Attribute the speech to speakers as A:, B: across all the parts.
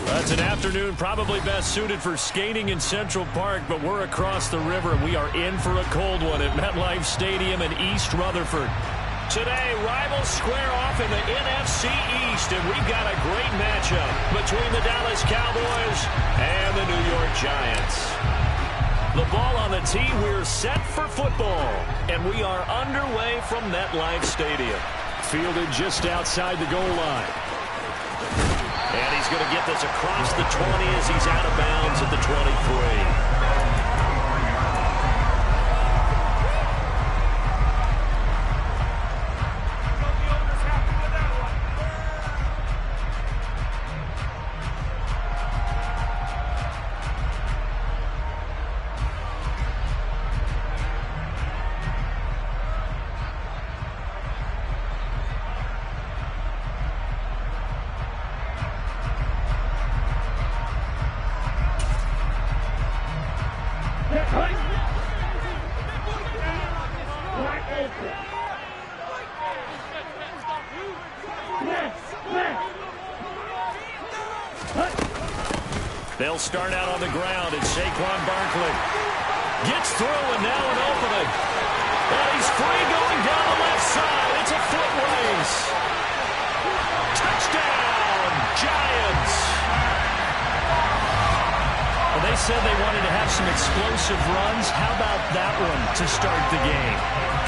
A: That's an afternoon probably best suited for skating in Central Park, but we're across the river, and we are in for a cold one at MetLife Stadium in East Rutherford. Today, rivals square off in the NFC East, and we've got a great matchup between the Dallas Cowboys and the New York Giants. The ball on the tee, we're set for football, and we are underway from MetLife Stadium. Fielded just outside the goal line. And he's going to get this across the 20 as he's out of bounds at the 23. They'll start out on the ground, and Saquon Barkley gets through, and now an opening. And he's free going down the left side. It's a foot race. Touchdown, Giants. Well, they said they wanted to have some explosive runs. How about that one to start the game?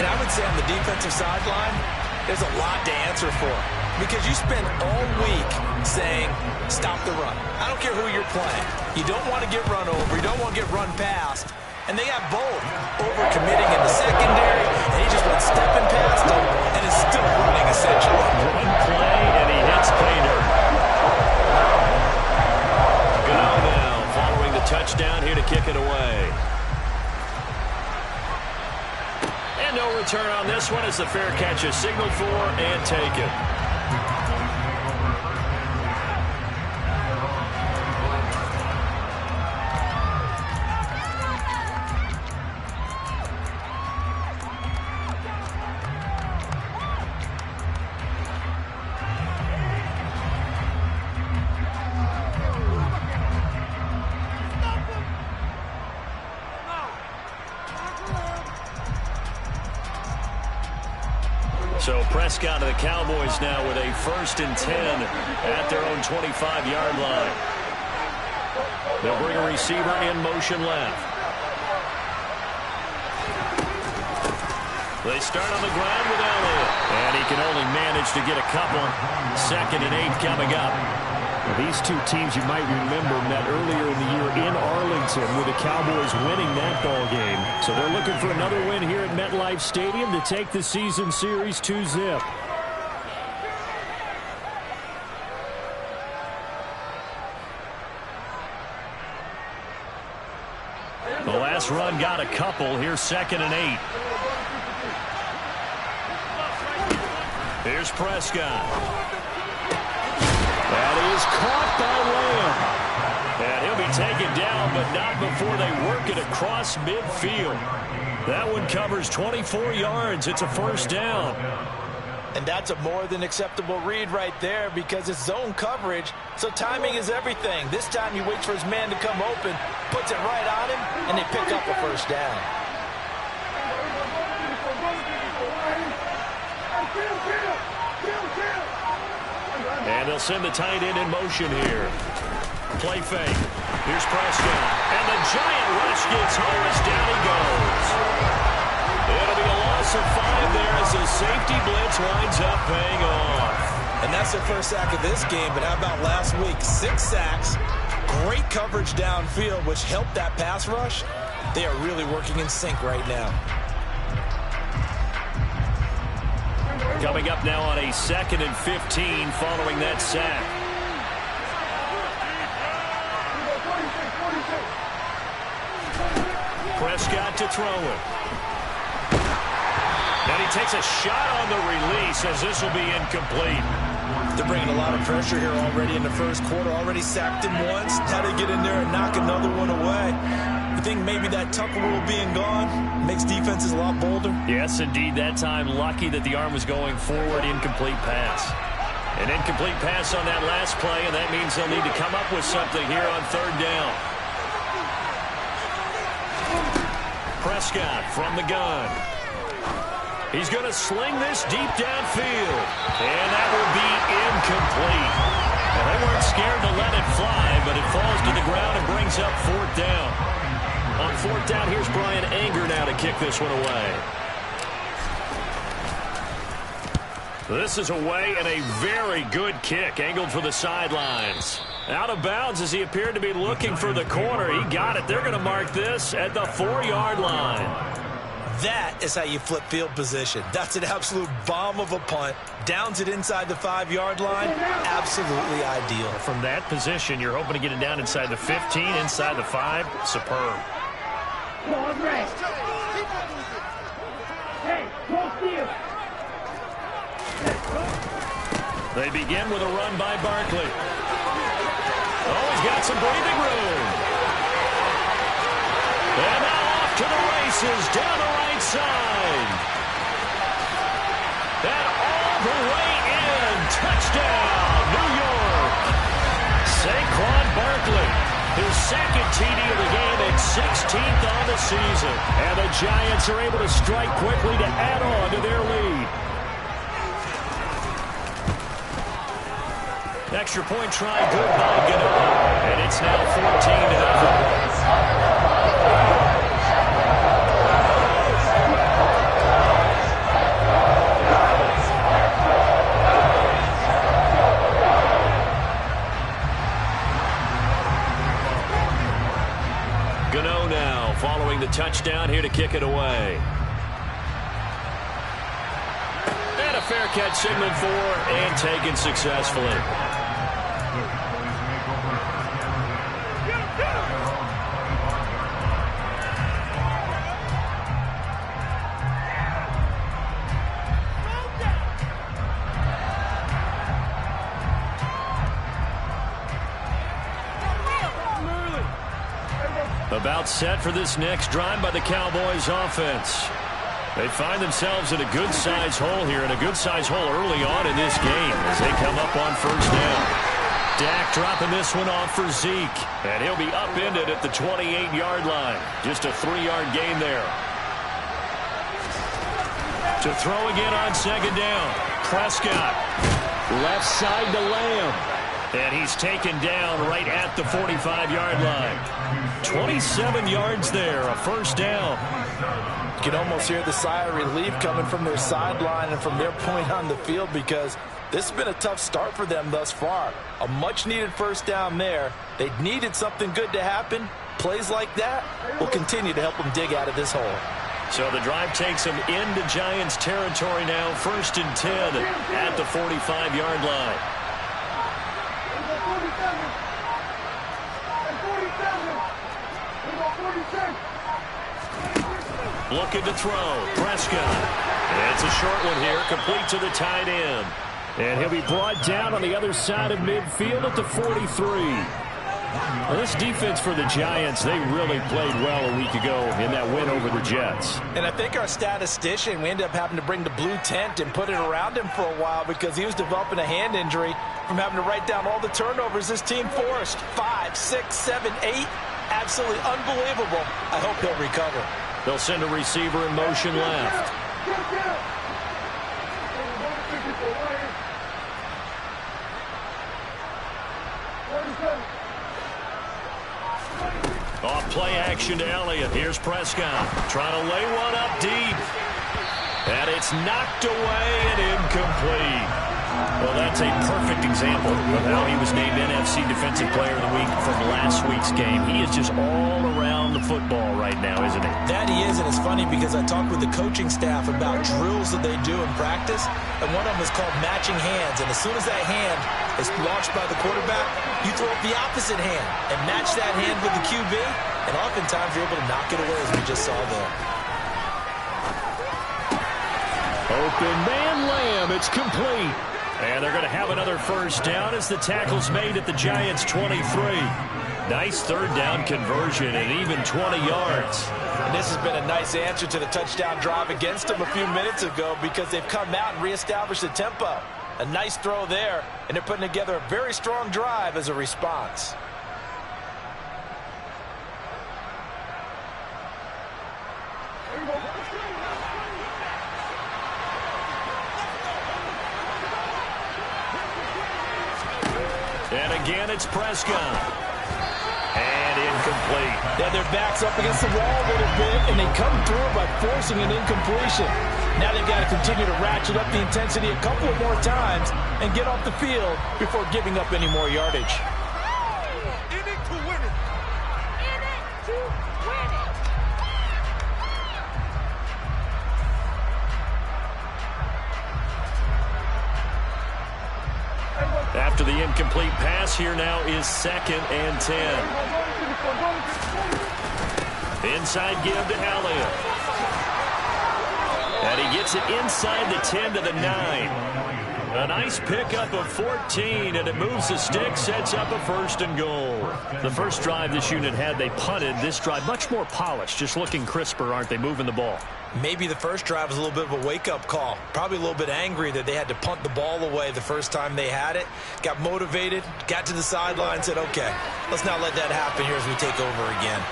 B: And I would say on the defensive sideline, there's a lot to answer for. Because you spend all week saying, stop the run. I don't care who you're playing. You don't want to get run over. You don't want to get run past. And they have both. Overcommitting in the secondary, and he just went stepping past him and is still running, essentially.
A: One play, and he hits Painter. Go now, following the touchdown here to kick it away. And no return on this one as the fair catch is signaled for and taken. So Prescott to the Cowboys now with a 1st and 10 at their own 25-yard line. They'll bring a receiver in motion left. They start on the ground with Elliott. And he can only manage to get a couple. 2nd and 8 coming up.
C: These two teams, you might remember, met earlier in the year in Arlington with the Cowboys winning that ball game. So they're looking for another win here at MetLife Stadium to take the season series 2-zip.
A: The last run got a couple. Here's 2nd and 8. Here's Prescott. That is caught by Lamb. And he'll be taken down, but not before they work it across midfield. That one covers 24 yards. It's a 1st down.
B: And that's a more than acceptable read right there because it's zone coverage, so timing is everything. This time he waits for his man to come open, puts it right on him, and they pick up a 1st down.
A: And they'll send the tight end in motion here. Play fake. Here's Prescott. And the giant rush gets home as down he goes. It'll be a loss of 5 there as the safety blitz winds up paying off.
B: And that's their first sack of this game, but how about last week? 6 sacks, great coverage downfield, which helped that pass rush. They are really working in sync right now.
A: Coming up now on a 2nd and 15 following that sack. Prescott to throw it. And he takes a shot on the release as this will be incomplete.
B: They're bringing a lot of pressure here already in the 1st quarter. Already sacked him once. How to get in there and knock another one away. think maybe that tuck rule being gone makes defenses a lot bolder?
A: Yes, indeed. That time, lucky that the arm was going forward. Incomplete pass. An incomplete pass on that last play, and that means they'll need to come up with something here on third down. Prescott from the gun. He's going to sling this deep downfield. And that will be incomplete. Well, they weren't scared to let it fly, but it falls to the ground and brings up fourth down. On fourth down, here's Brian Anger now to kick this one away. This is away and a very good kick, angled for the sidelines. Out of bounds as he appeared to be looking for the corner. He got it. They're going to mark this at the 4-yard line.
B: That is how you flip field position. That's an absolute bomb of a punt. Downs it inside the 5-yard line. Absolutely ideal.
A: From that position, you're hoping to get it down inside the 15, inside the 5. Superb. They begin with a run by Barkley. Oh, he's got some breathing room. And now off to the races down the right side. And all the way in. Touchdown, New York. Saquon Barkley, his second TD of the game and 16th on the season. And the Giants are able to strike quickly to add on to their lead. Extra point try good by Gano. And it's now 14-0. Gano now following the touchdown here to kick it away. And a fair catch signaled for and taken successfully. About set for this next drive by the Cowboys offense. They find themselves in a good-sized hole here, and a good-sized hole early on in this game as they come up on first down. Dak dropping this one off for Zeke, and he'll be upended at the 28-yard line. Just a 3-yard gain there. To throw again on second down. Prescott. Left side to Lamb. And he's taken down right at the 45-yard line. 27 yards there, a first down.
B: You can almost hear the sigh of relief coming from their sideline and from their point on the field, because this has been a tough start for them thus far. A much-needed first down there. They needed something good to happen. Plays like that will continue to help them dig out of this hole.
A: So the drive takes them into Giants territory now, 1st and 10 at the 45-yard line. Looking to throw. Prescott. It's a short one here, complete to the tight end. And he'll be brought down on the other side of midfield at the 43. Well, this defense for the Giants, they really played well a week ago in that win over the Jets.
B: And I think our statistician, we ended up having to bring the blue tent and put it around him for a while because he was developing a hand injury from having to write down all the turnovers this team forced. 5, 6, 7, 8. Absolutely unbelievable. I hope he'll recover.
A: They'll send a receiver in motion left. Off play action to Elliott. Here's Prescott trying to lay one up deep. And it's knocked away and incomplete. Well, that's a perfect example of how he was named NFC Defensive Player of the Week from last week's game. He is just all around the football right now, isn't he?
B: That he is, and it's funny because I talked with the coaching staff about drills that they do in practice, and one of them is called matching hands. And as soon as that hand is launched by the quarterback, you throw up the opposite hand and match that hand with the QB, and oftentimes you're able to knock it away, as we just saw there.
A: Open man Lamb, it's complete. And they're going to have another first down as the tackle's made at the Giants' 23. Nice third down conversion and even 20 yards.
B: And this has been a nice answer to the touchdown drive against them a few minutes ago because they've come out and reestablished the tempo. A nice throw there, and they're putting together a very strong drive as a response.
A: And again, it's Prescott. And incomplete.
B: Yeah, their back's up against the wall a little bit, and they come through by forcing an incompletion. Now they've got to continue to ratchet up the intensity a couple of more times and get off the field before giving up any more yardage.
D: In it to win it. In it to win it.
A: After the incomplete pass, here now is 2nd and 10. Inside give to Elliott. And he gets it inside the 10 to the 9. A nice pickup of 14, and it moves the stick, sets up a 1st and goal. The first drive this unit had, they punted. This drive, much more polished, just looking crisper, aren't they, moving the ball?
B: Maybe the first drive was a little bit of a wake-up call. Probably a little bit angry that they had to punt the ball away the first time they had it. Got motivated, got to the sideline, said, okay, let's not let that happen here as we take over again.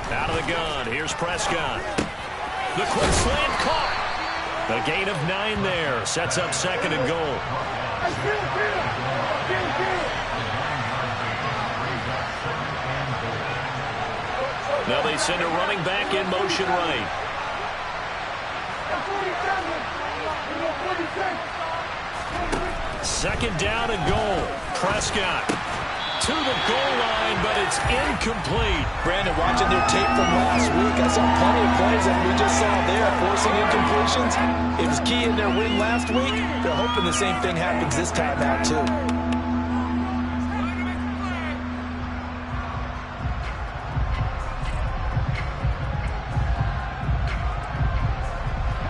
A: Out of the gun, here's Prescott. The quick slant caught. A gain of 9 there. Sets up 2nd and goal. Now they send a running back in motion right. Second down and goal. Prescott to the goal line, but it's incomplete.
B: Brandon, watching their tape from last week, I saw plenty of plays that we just saw there, forcing incompletions. It was key in their win last week. They're hoping the same thing happens this time out, too.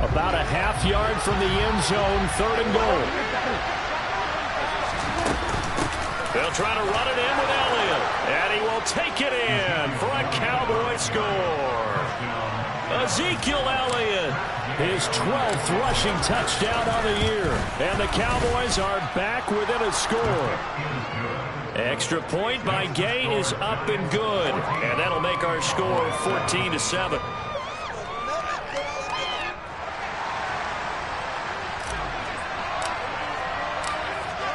A: About a half yard from the end zone, 3rd and goal. They'll try to run it in with Elliott, and he will take it in for a Cowboy score. Ezekiel Elliott, his 12th rushing touchdown on the year, and the Cowboys are back within a score. Extra point by Gay is up and good, and that'll make our score 14-7.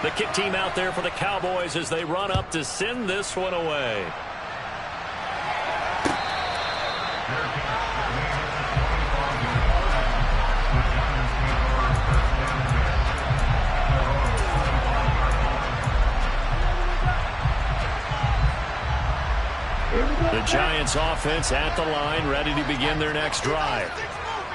A: The kick team out there for the Cowboys as they run up to send this one away. The Giants offense at the line, ready to begin their next drive.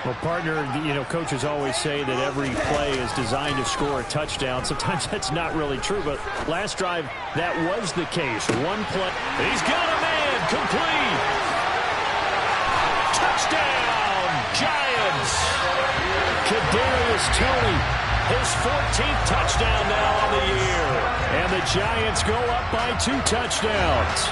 C: Well, partner, coaches always say that every play is designed to score a touchdown. Sometimes that's not really true, but last drive, that was the case. One play.
A: He's got a man, complete. Touchdown, Giants.
C: Kadarius Toney,
A: his 14th touchdown now on the year.
C: And the Giants go up by 2 touchdowns.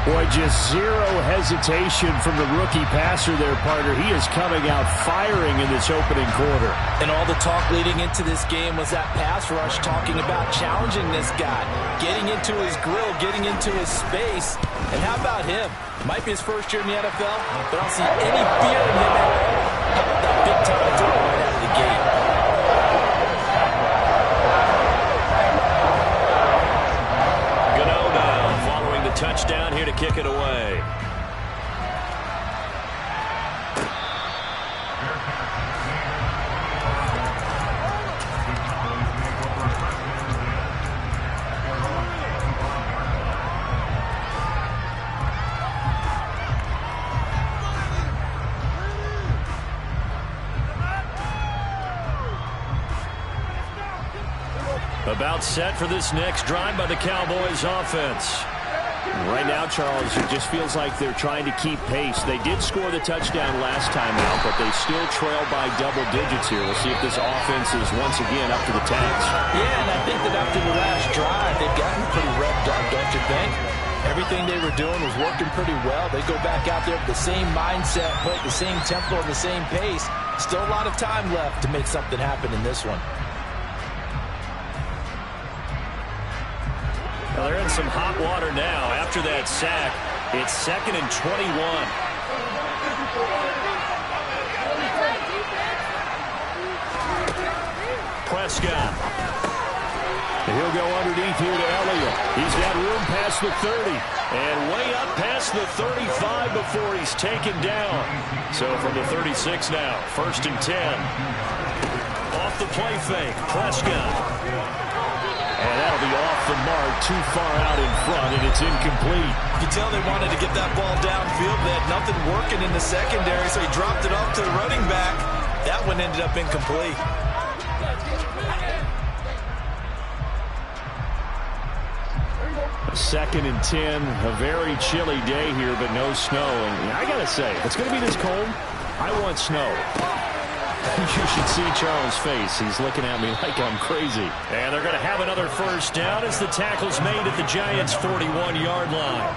C: Boy, just zero hesitation from the rookie passer there, partner. He is coming out firing in this opening quarter.
B: And all the talk leading into this game was that pass rush, talking about challenging this guy, getting into his grill, getting into his space. And how about him? Might be his first year in the NFL, but I don't see any fear in him at all. How about that big-time throw right out of the gate?
A: Touchdown here to kick it away. About set for this next drive by the Cowboys offense.
C: Right now, Charles, it just feels like they're trying to keep pace. They did score the touchdown last time out, but they still trail by double digits here. We'll see if this offense is once again up to the task.
B: Yeah, and I think that after the last drive, they've gotten pretty revved up, don't you think? Everything they were doing was working pretty well. They go back out there with the same mindset, play at the same tempo and the same pace. Still a lot of time left to make something happen in this one.
A: Well, they're in some hot water now. After that sack, it's 2nd and 21. Prescott.
C: And he'll go underneath here to Elliott. He's got room past the 30.
A: And way up past the 35 before he's taken down. So from the 36 now, 1st and 10. Off the play fake, Prescott.
C: And that'll be off the mark, too far out in front, and it's incomplete.
B: You can tell they wanted to get that ball downfield. They had nothing working in the secondary, so he dropped it off to the running back. That one ended up incomplete.
C: 2nd and 10, a very chilly day here, but no snow. And I got to say, if it's going to be this cold, I want snow. You should see Charles' face. He's looking at me like I'm crazy.
A: And they're going to have another first down as the tackle's made at the Giants' 41-yard line.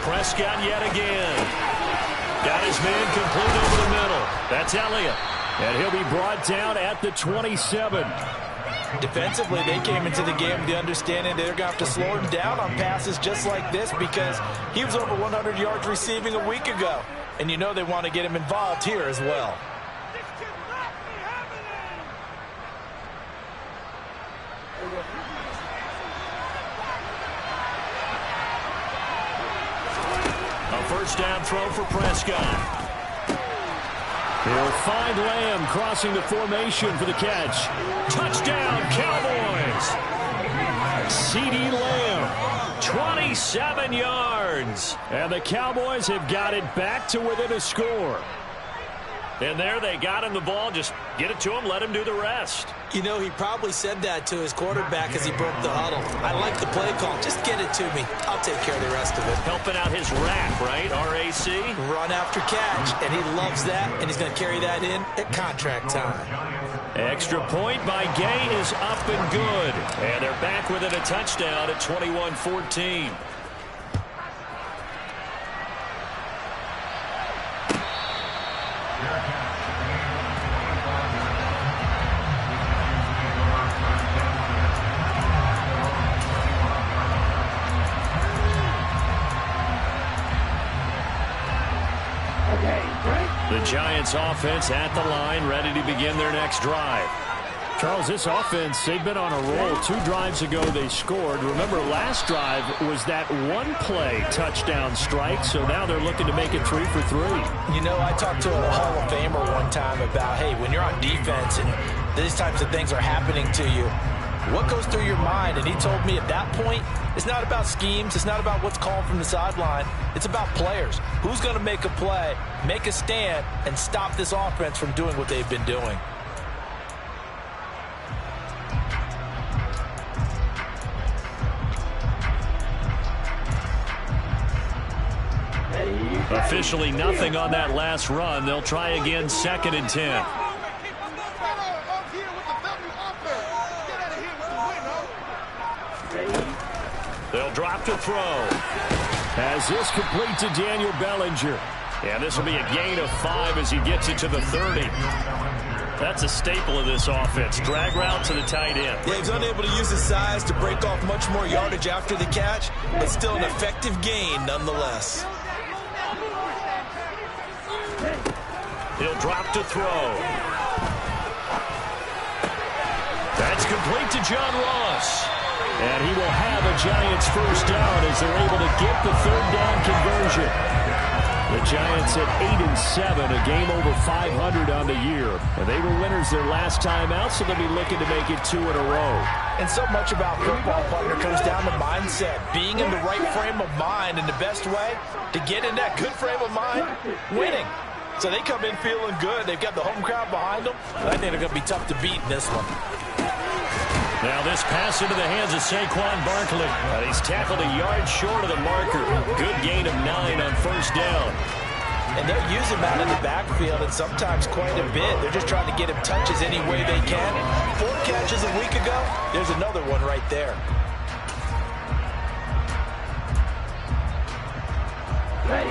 A: Prescott yet again. Got his man complete over the middle. That's Elliott.
C: And he'll be brought down at the 27.
B: Defensively, they came into the game with the understanding they're going to have to slow him down on passes just like this because he was over 100 yards receiving a week ago. And you know they want to get him involved here as well.
A: A first down throw for Prescott.
C: He'll find Lamb crossing the formation for the catch.
A: Touchdown, Cowboys!
C: CeeDee Lamb,
A: 27 yards.
C: and the Cowboys have got it back to within a score.
A: And there they got him the ball. Just get it to him, let him do the rest.
B: You know, he probably said that to his quarterback as he broke the huddle. I like the play call. Just get it to me. I'll take care of the rest of it.
A: Helping out his RAC, right? R-A-C?
B: Run after catch, and he loves that, and he's going to carry that in at contract time.
A: Extra point by Gay is up and good. And they're back within a touchdown at 21-14. The Giants offense at the line, ready to begin their next drive.
C: Charles, this offense, they've been on a roll. 2 drives ago they scored. Remember, last drive was that one-play touchdown strike, so now they're looking to make it 3 for 3.
B: You know, I talked to a Hall of Famer one time about, hey, when you're on defense and these types of things are happening to you, what goes through your mind? And he told me at that point, it's not about schemes. It's not about what's called from the sideline. It's about players. Who's going to make a play, make a stand, and stop this offense from doing what they've been doing?
A: Officially nothing on that last run. They'll try again, 2nd and 10. They'll drop to throw.
C: As this complete to Daniel Bellinger.
A: And this will be a gain of 5 as he gets it to the 30. That's a staple of this offense. Drag route to the tight end.
B: Yeah, he's unable to use his size to break off much more yardage after the catch, but still an effective gain nonetheless.
A: He'll drop to throw. That's complete to John Ross.
C: And he will have a Giants first down as they're able to get the 3rd down conversion. The Giants at 8-7, a game over 500 on the year. And they were winners their last time out, so they'll be looking to make it 2 in a row.
B: And so much about football, partner, comes down to mindset. Being in the right frame of mind, and the best way to get in that good frame of mind, winning. So they come in feeling good. They've got the home crowd behind them. I think they're going to be tough to beat in this one.
A: Now this pass into the hands of Saquon Barkley. He's tackled a yard short of the marker. Good gain of 9 on first down.
B: And they'll use him out in the backfield, and sometimes quite a bit. They're just trying to get him touches any way they can. 4 catches a week ago. There's another one right there.
D: Ready.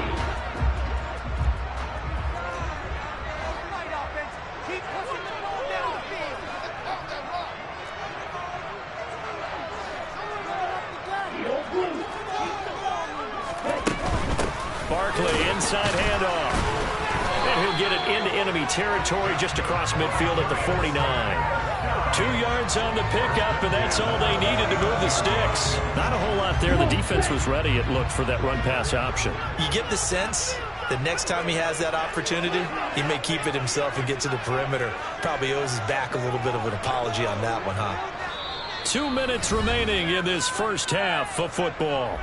A: Barkley, inside handoff. And he'll get it into enemy territory just across midfield at the 49. 2 yards on the pickup, and that's all they needed to move the sticks. Not a whole lot there. The defense was ready, it looked, for that run-pass option.
B: You get the sense that next time he has that opportunity, he may keep it himself and get to the perimeter. Probably owes his back a little bit of an apology on that one, huh?
A: 2 minutes remaining in this first half of football.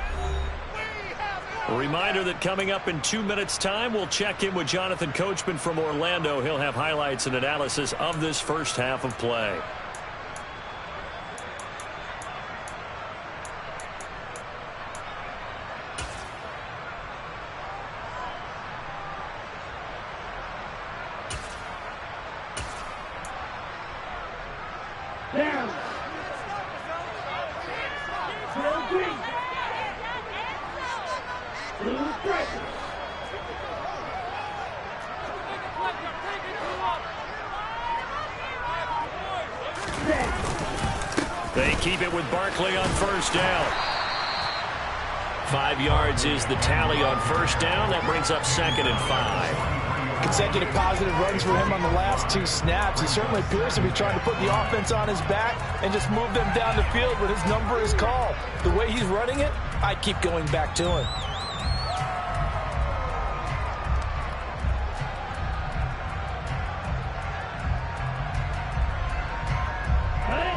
A: A reminder that coming up in 2 minutes' time, we'll check in with Jonathan Coachman from Orlando. He'll have highlights and analysis of this first half of play.
D: Down. Drill green. Blue pressure.
A: They keep it with Barkley on first down. 5 yards is the tally on first down. That brings up 2nd and 5.
B: Consecutive positive runs for him on the last 2 snaps. He certainly appears to be trying to put the offense on his back and just move them down the field when his number is called. The way he's running it, I'd keep going back to him.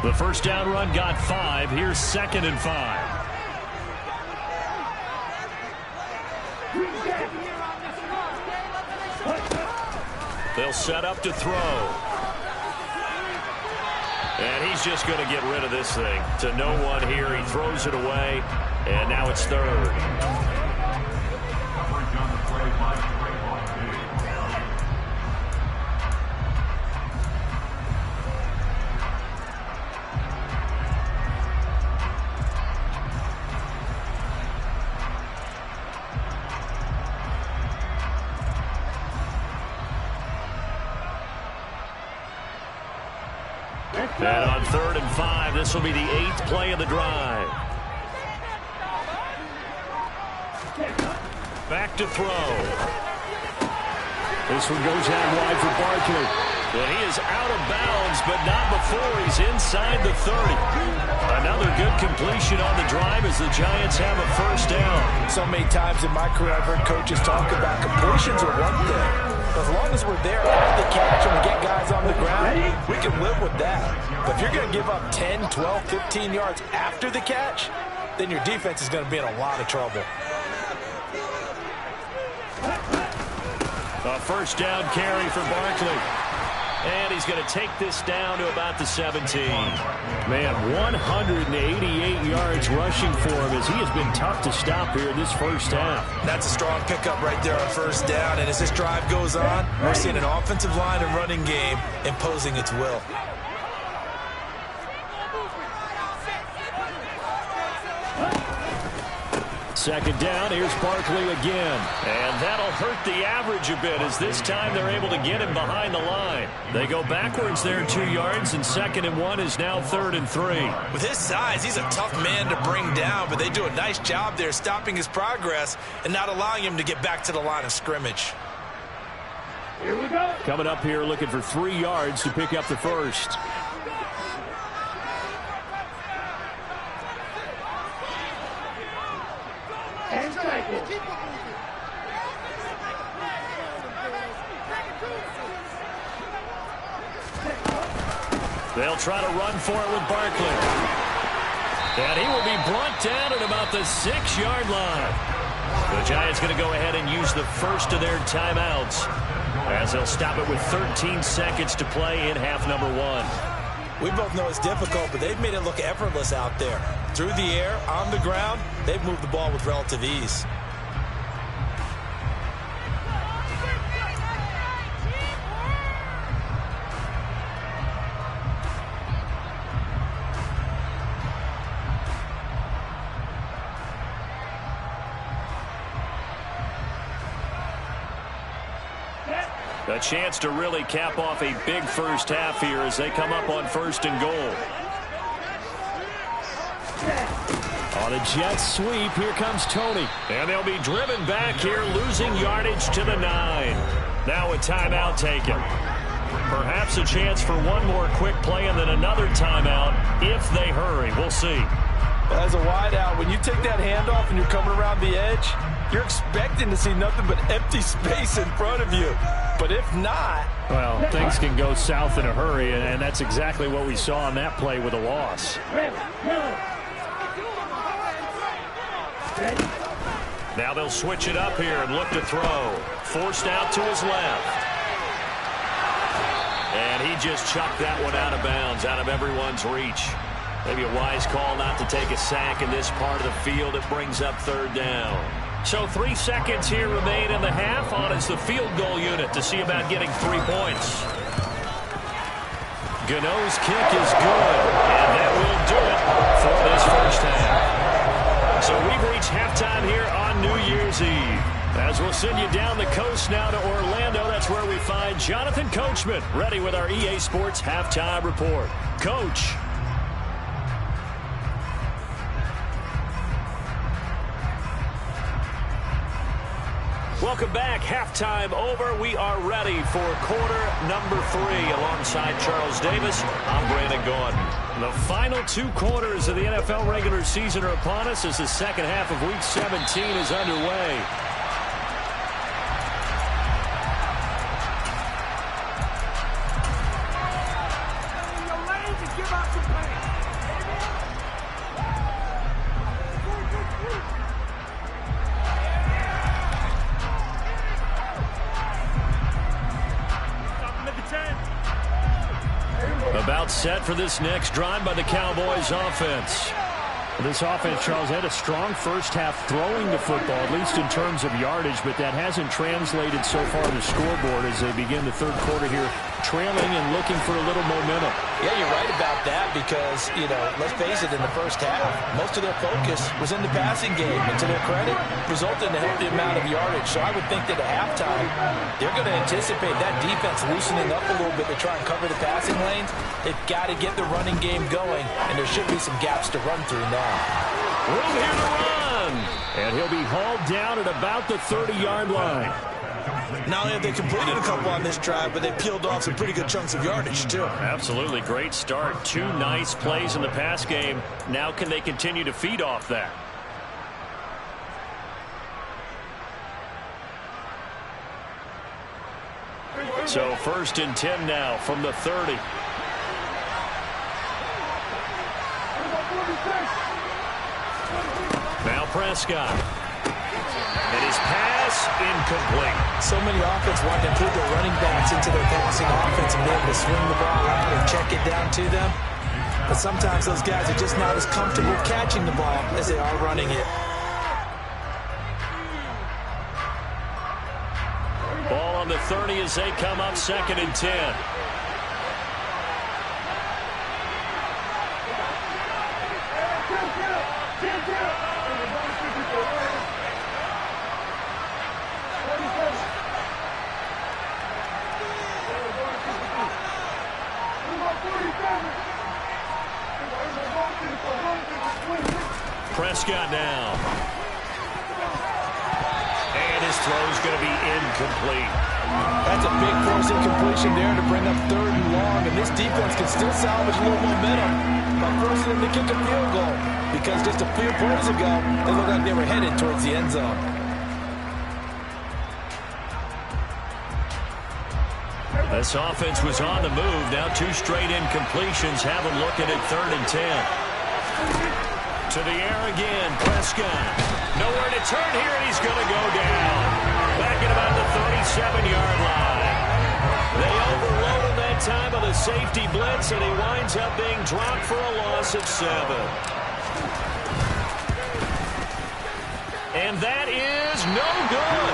A: The first down run got 5. Here's 2nd and 5. They'll set up to throw. And he's just going to get rid of this thing to no one here. He throws it away, and now it's 3rd. And on 3rd and 5, this will be the 8th play of the drive. Back to throw. This one goes out wide for Barkley. And he is out of bounds, but not before he's inside the 30. Another good completion on the drive as the Giants have a first down.
B: So many times in my career I've heard coaches talk about completions are one thing. As long as we're there after the catch and we get guys on the ground, we can live with that. But if you're going to give up 10, 12, 15 yards after the catch, then your defense is going to be in a lot of trouble.
A: A first down carry for Barkley. And he's going to take this down to about the 17. Man, 188 yards rushing for him as he has been tough to stop here in this first half.
B: That's a strong pickup right there on first down. And as this drive goes on, we're seeing an offensive line and running game imposing its will.
A: Second down, here's Barkley again. And that'll hurt the average a bit as this time they're able to get him behind the line. They go backwards there 2 yards, and 2nd and 1 is now 3rd and 3.
B: With his size, he's a tough man to bring down, but they do a nice job there stopping his progress and not allowing him to get back to the line of scrimmage.
D: Here we go.
A: Coming up here looking for 3 yards to pick up the first.
D: And cycle.
A: They'll try to run for it with Barkley. And he will be brought down at about the 6-yard line. The Giants going to go ahead and use the first of their timeouts as they'll stop it with 13 seconds to play in half number 1.
B: We both know it's difficult, but they've made it look effortless out there. Through the air, on the ground, they've moved the ball with relative ease.
A: A chance to really cap off a big first half here as they come up on 1st and goal. On a jet sweep, here comes Tony. And they'll be driven back here, losing yardage to the 9. Now a timeout taken. Perhaps a chance for one more quick play and then another timeout if they hurry. We'll see.
B: As a wideout, when you take that handoff and you're coming around the edge, you're expecting to see nothing but empty space in front of you. But if not...
C: Well, things can go south in a hurry, and that's exactly what we saw on that play with a loss.
A: Now they'll switch it up here and look to throw. Forced out to his left. And he just chucked that one out of bounds, out of everyone's reach. Maybe a wise call not to take a sack in this part of the field. It brings up 3rd down. So 3 seconds here remain in the half. On is the field goal unit to see about getting 3 points. Gano's kick is good, and that will do it for this first half. So we've reached halftime here on New Year's Eve. As we'll send you down the coast now to Orlando, that's where we find Jonathan Coachman, ready with our EA Sports Halftime Report. Coach. Welcome back. Halftime over. We are ready for quarter number 3. Alongside Charles Davis, I'm Brandon Gordon. The final 2 quarters of the NFL regular season are upon us as the second half of Week 17 is underway. About set for this next drive by the Cowboys offense.
C: This offense, Charles, had a strong first half throwing the football, at least in terms of yardage, but that hasn't translated so far to the scoreboard as they begin the third quarter here, trailing and looking for a little momentum.
B: Yeah, you're right about that because, let's face it, in the first half, most of their focus was in the passing game. And to their credit, resulted in a healthy amount of yardage. So I would think that at halftime, they're going to anticipate that defense loosening up a little bit to try and cover the passing lanes. They've got to get the running game going, and there should be some gaps to run through now.
A: Room here to run.
C: And he'll be hauled down at about the 30-yard line.
B: Not only have they completed a couple on this drive, but they peeled off some pretty good chunks of yardage, too.
A: Absolutely. Great start. 2 nice plays in the pass game. Now can they continue to feed off that? So 1st and 10 now from the 30. Now Prescott. And his pass incomplete.
B: So many offenses want to include their running backs into their passing offense and be able to swing the ball out or check it down to them. But sometimes those guys are just not as comfortable catching the ball as they are running it.
A: Ball on the 30 as they come up 2nd and 10. Prescott now. And his throw's going to be incomplete.
B: That's a big force incompletion there to bring up 3rd and long, and this defense can still salvage a little momentum by forcing them to kick a field goal because just a few plays ago, they looked like they were headed towards the end zone.
A: This offense was on the move. Now 2 straight incompletions have them looking at 3rd and 10. To the air again, Prescott. Nowhere to turn here, and he's going to go down. Back at about the 37-yard line. They overload him that time of the safety blitz, and he winds up being dropped for a loss of 7. And that is no good.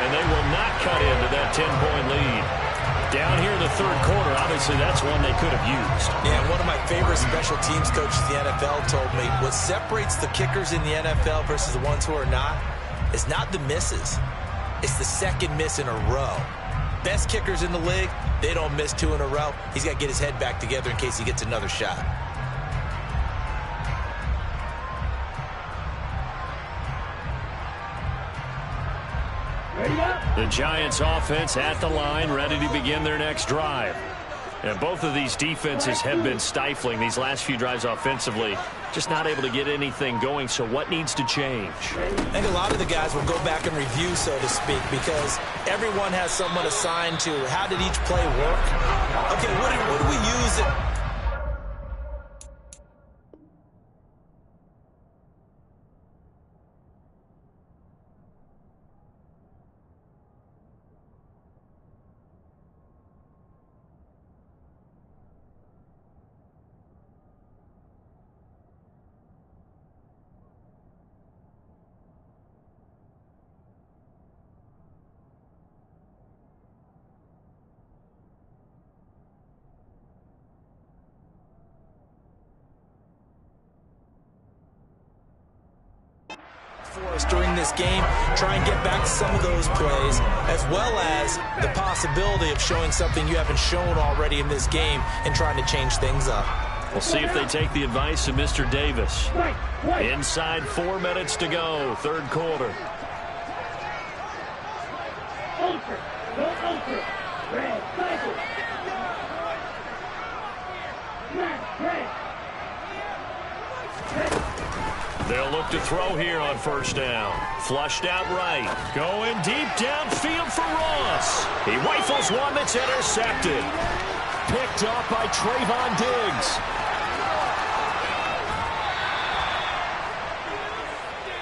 A: And they will not cut into that 10-point lead. Down here in the 3rd quarter, obviously that's one they could have used.
B: Yeah, one of my favorite special teams coaches in the NFL told me what separates the kickers in the NFL versus the ones who are not is not the misses. It's the second miss in a row. Best kickers in the league, they don't miss 2 in a row. He's got to get his head back together in case he gets another shot.
A: The Giants offense at the line, ready to begin their next drive. And both of these defenses have been stifling these last few drives offensively. Just not able to get anything going, so what needs to change?
B: I think a lot of the guys will go back and review, so to speak, because everyone has someone assigned to how did each play work. Okay, what do we use it? For us during this game, try and get back to some of those plays, as well as the possibility of showing something you haven't shown already in this game and trying to change things up.
A: We'll see if they take the advice of Mr. Davis. Inside 4 minutes to go, 3rd quarter.
D: Ultra, go ultra, red, cycle. Red.
A: They'll look to throw here on 1st down. Flushed out right. Going deep downfield for Ross. He rifles one that's intercepted. Picked up by Trayvon Diggs.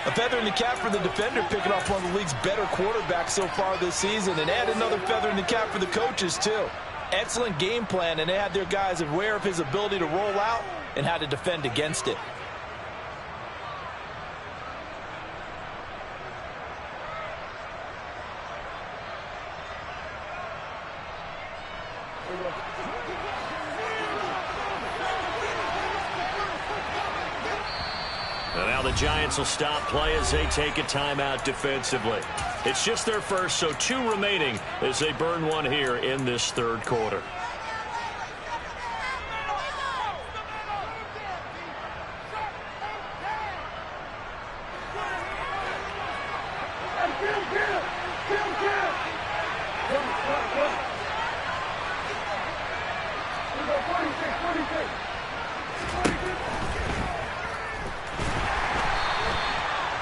B: A feather in the cap for the defender, picking off one of the league's better quarterbacks so far this season, and add another feather in the cap for the coaches, too. Excellent game plan, and they had their guys aware of his ability to roll out and how to defend against it.
A: And now the Giants will stop play as they take a timeout defensively. It's just their first, so 2 remaining as they burn one here in this 3rd quarter.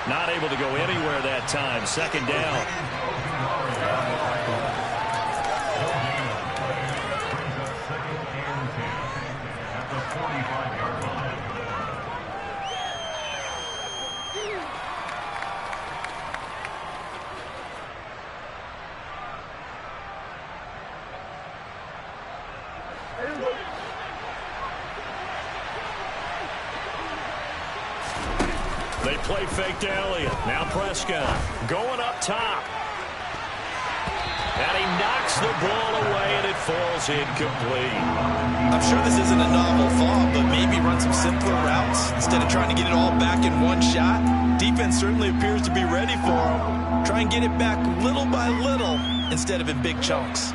A: Not able to go anywhere that time. 2nd down. They play fake to Elliott. Now Prescott going up top. And he knocks the ball away, and it falls incomplete.
B: I'm sure this isn't a novel thought, but maybe run some simpler routes instead of trying to get it all back in one shot. Defense certainly appears to be ready for him. Try and get it back little by little instead of in big chunks.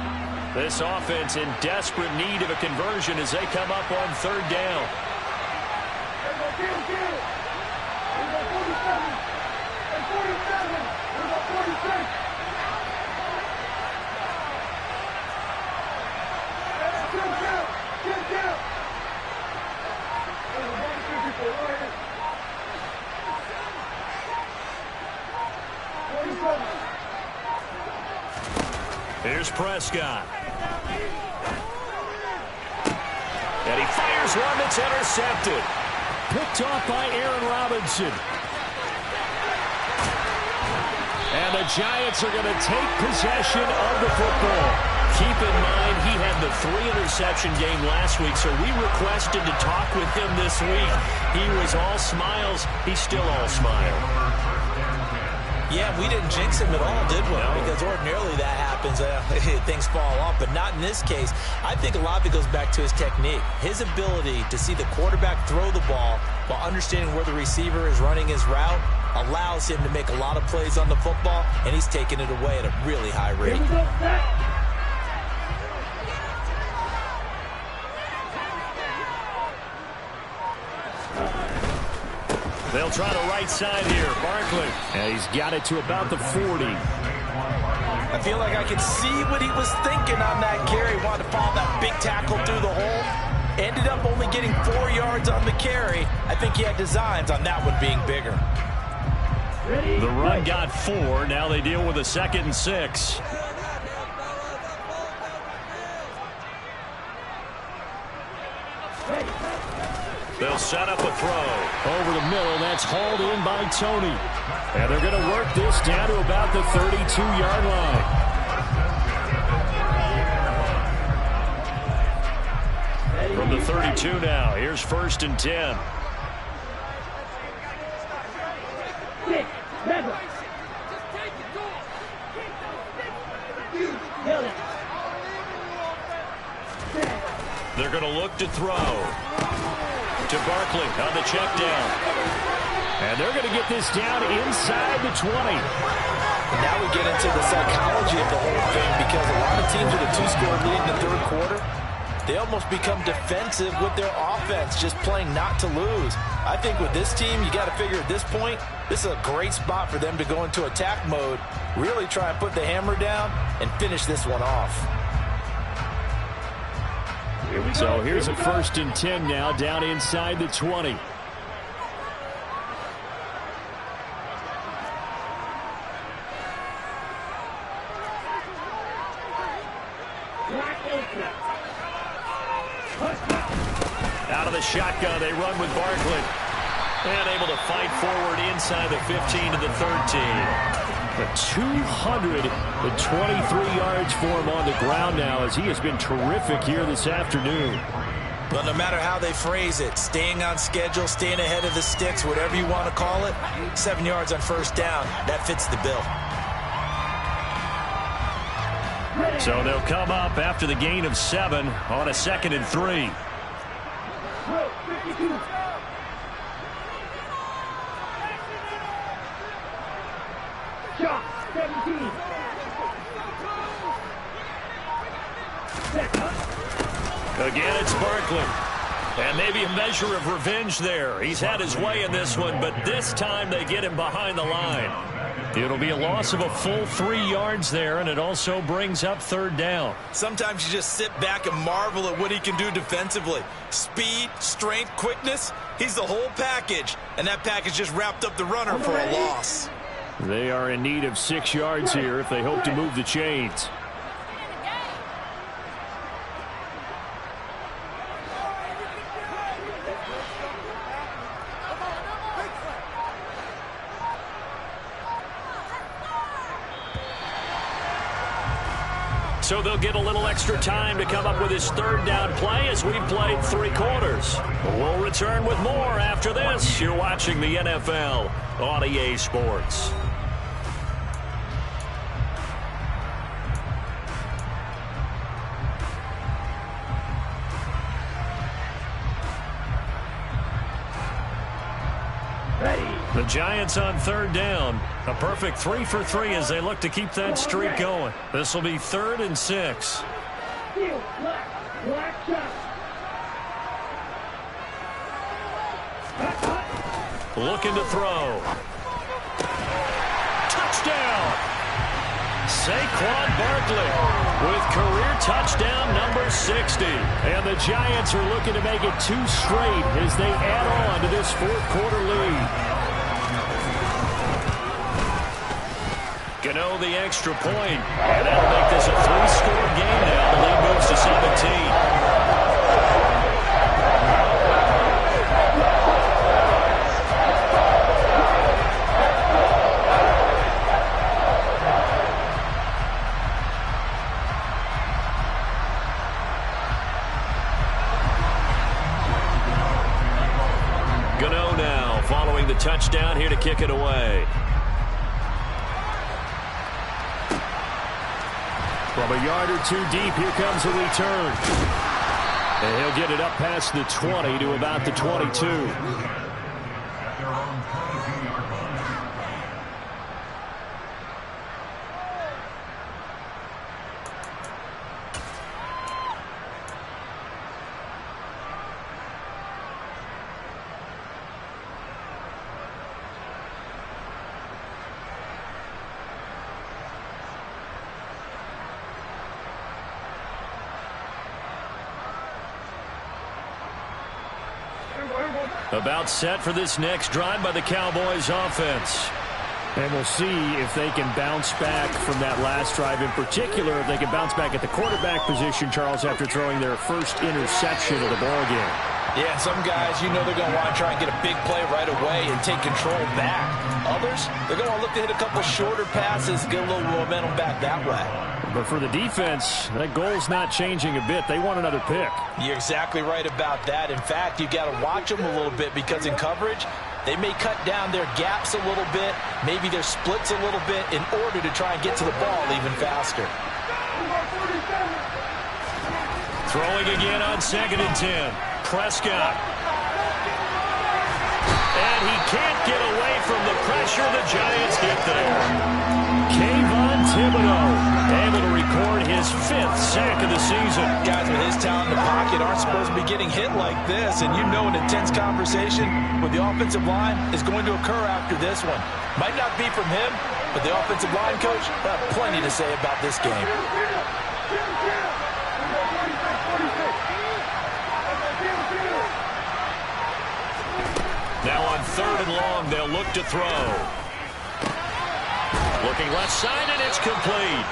A: This offense in desperate need of a conversion as they come up on 3rd down. Here's Prescott. And he fires one that's intercepted.
C: Picked off by Aaron Robinson.
A: And the Giants are going to take possession of the football. Keep in mind, he had the 3-interception game last week, so we requested to talk with him this week. He was all smiles. He's still all smile.
B: Yeah, we didn't jinx him at all, did we? No. Because ordinarily that happens. Things fall off, but not in this case. I think a lot of it goes back to his technique. His ability to see the quarterback throw the ball while understanding where the receiver is running his route allows him to make a lot of plays on the football, and he's taking it away at a really high rate.
A: They'll try the right side here. Barkley.
C: And he's got it to about the 40.
B: I feel like I can see what he was thinking on that carry. Wanted to follow that big tackle through the hole. Ended up only getting 4 yards on the carry. I think he had designs on that one being bigger.
A: The run got 4. Now they deal with a 2nd and 6. They'll set up a throw.
C: Over the middle, that's hauled in by Tony. And they're going to work this down to about the 32-yard line.
A: From the 32 now, here's 1st and 10. They're going to look to throw. To Barkley on the check down.
C: And they're going to get this down inside the 20.
B: And now we get into the psychology of the whole thing, because a lot of teams with a 2-score lead in the 3rd quarter, they almost become defensive with their offense, just playing not to lose. I think with this team, you got to figure at this point, this is a great spot for them to go into attack mode, really try and put the hammer down and finish this one off.
C: So here's a 1st and 10 now, down inside the 20.
A: Out of the shotgun, they run with Barkley. And able to fight forward inside the 15 to the 13.
C: But 223 yards for him on the ground now, as he has been terrific here this afternoon.
B: But no matter how they phrase it, staying on schedule, staying ahead of the sticks, whatever you want to call it, 7 yards on 1st down, that fits the bill.
A: So they'll come up after the gain of 7 on a 2nd and 3. Again, it's Barkley. And maybe a measure of revenge there. He's had his way in this one, but this time they get him behind the line. It'll be a loss of a full 3 yards there, and it also brings up 3rd down.
B: Sometimes you just sit back and marvel at what he can do defensively. Speed, strength, quickness, he's the whole package. And that package just wrapped up the runner for a loss.
C: They are in need of 6 yards here if they hope to move the chains.
A: So they'll get a little extra time to come up with his 3rd down play as we've played 3 quarters. We'll return with more after this. You're watching the NFL on EA Sports. The Giants on 3rd down. A perfect 3 for 3 as they look to keep that streak going. This will be 3rd and 6. Looking to throw. Touchdown! Saquon Barkley with career touchdown number 60.
C: And the Giants are looking to make it 2 straight as they add on to this 4th quarter lead.
A: Gano the extra point, and that'll make this a 3-score game now. The lead moves to 17. Gano now following the touchdown here to kick it away. From a yard or two deep, here comes a return. And he'll get it up past the 20 to about the 22. About set for this next drive by the Cowboys offense.
C: And we'll see if they can bounce back from that last drive, in particular, if they can bounce back at the quarterback position, Charles, after throwing their first interception of the ballgame.
B: Yeah, some guys, you know they're going to want to try and get a big play right away and take control back. Others, they're going to look to hit a couple shorter passes, get a little momentum back that way.
C: But for the defense, that goal's not changing a bit. They want another pick.
B: You're exactly right about that. In fact, you've got to watch them a little bit because in coverage, they may cut down their gaps a little bit, maybe their splits a little bit in order to try and get to the ball even faster.
A: Throwing again on 2nd and 10. Prescott. And he can't get away from the pressure. The Giants get there. Kayvon Thibodeau able to record his 5th sack of the season.
B: Guys with his talent in the pocket aren't supposed to be getting hit like this, and you know an intense conversation with the offensive line is going to occur after this one. Might not be from him, but the offensive line coach will have plenty to say about this game.
A: Now on 3rd and long, they'll look to throw. Looking left side, and it's complete.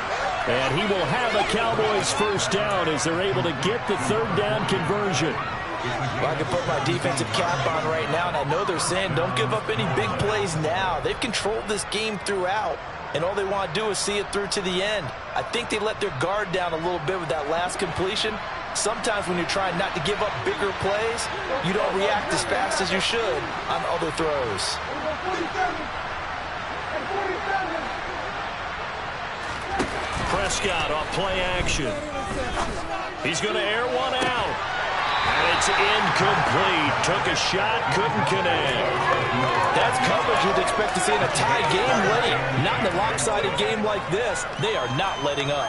A: And he will have a Cowboys first down as they're able to get the 3rd down conversion.
B: Well, I can put my defensive cap on right now, and I know they're saying don't give up any big plays now. They've controlled this game throughout, and all they want to do is see it through to the end. I think they let their guard down a little bit with that last completion. Sometimes when you're trying not to give up bigger plays, you don't react as fast as you should on other throws.
A: Prescott off play action. He's going to air one out. And it's incomplete. Took a shot, couldn't connect.
B: That's coverage you'd expect to see in a tie game late. Not in a lopsided game like this. They are not letting up.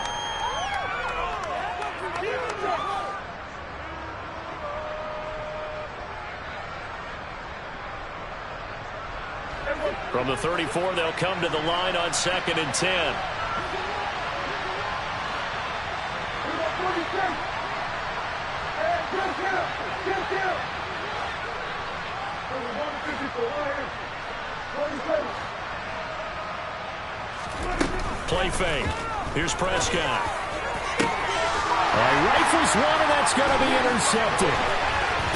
A: From the 34, they'll come to the line on 2nd and 10. Play fake. Here's Prescott.
C: Rifles one, and that's going to be intercepted.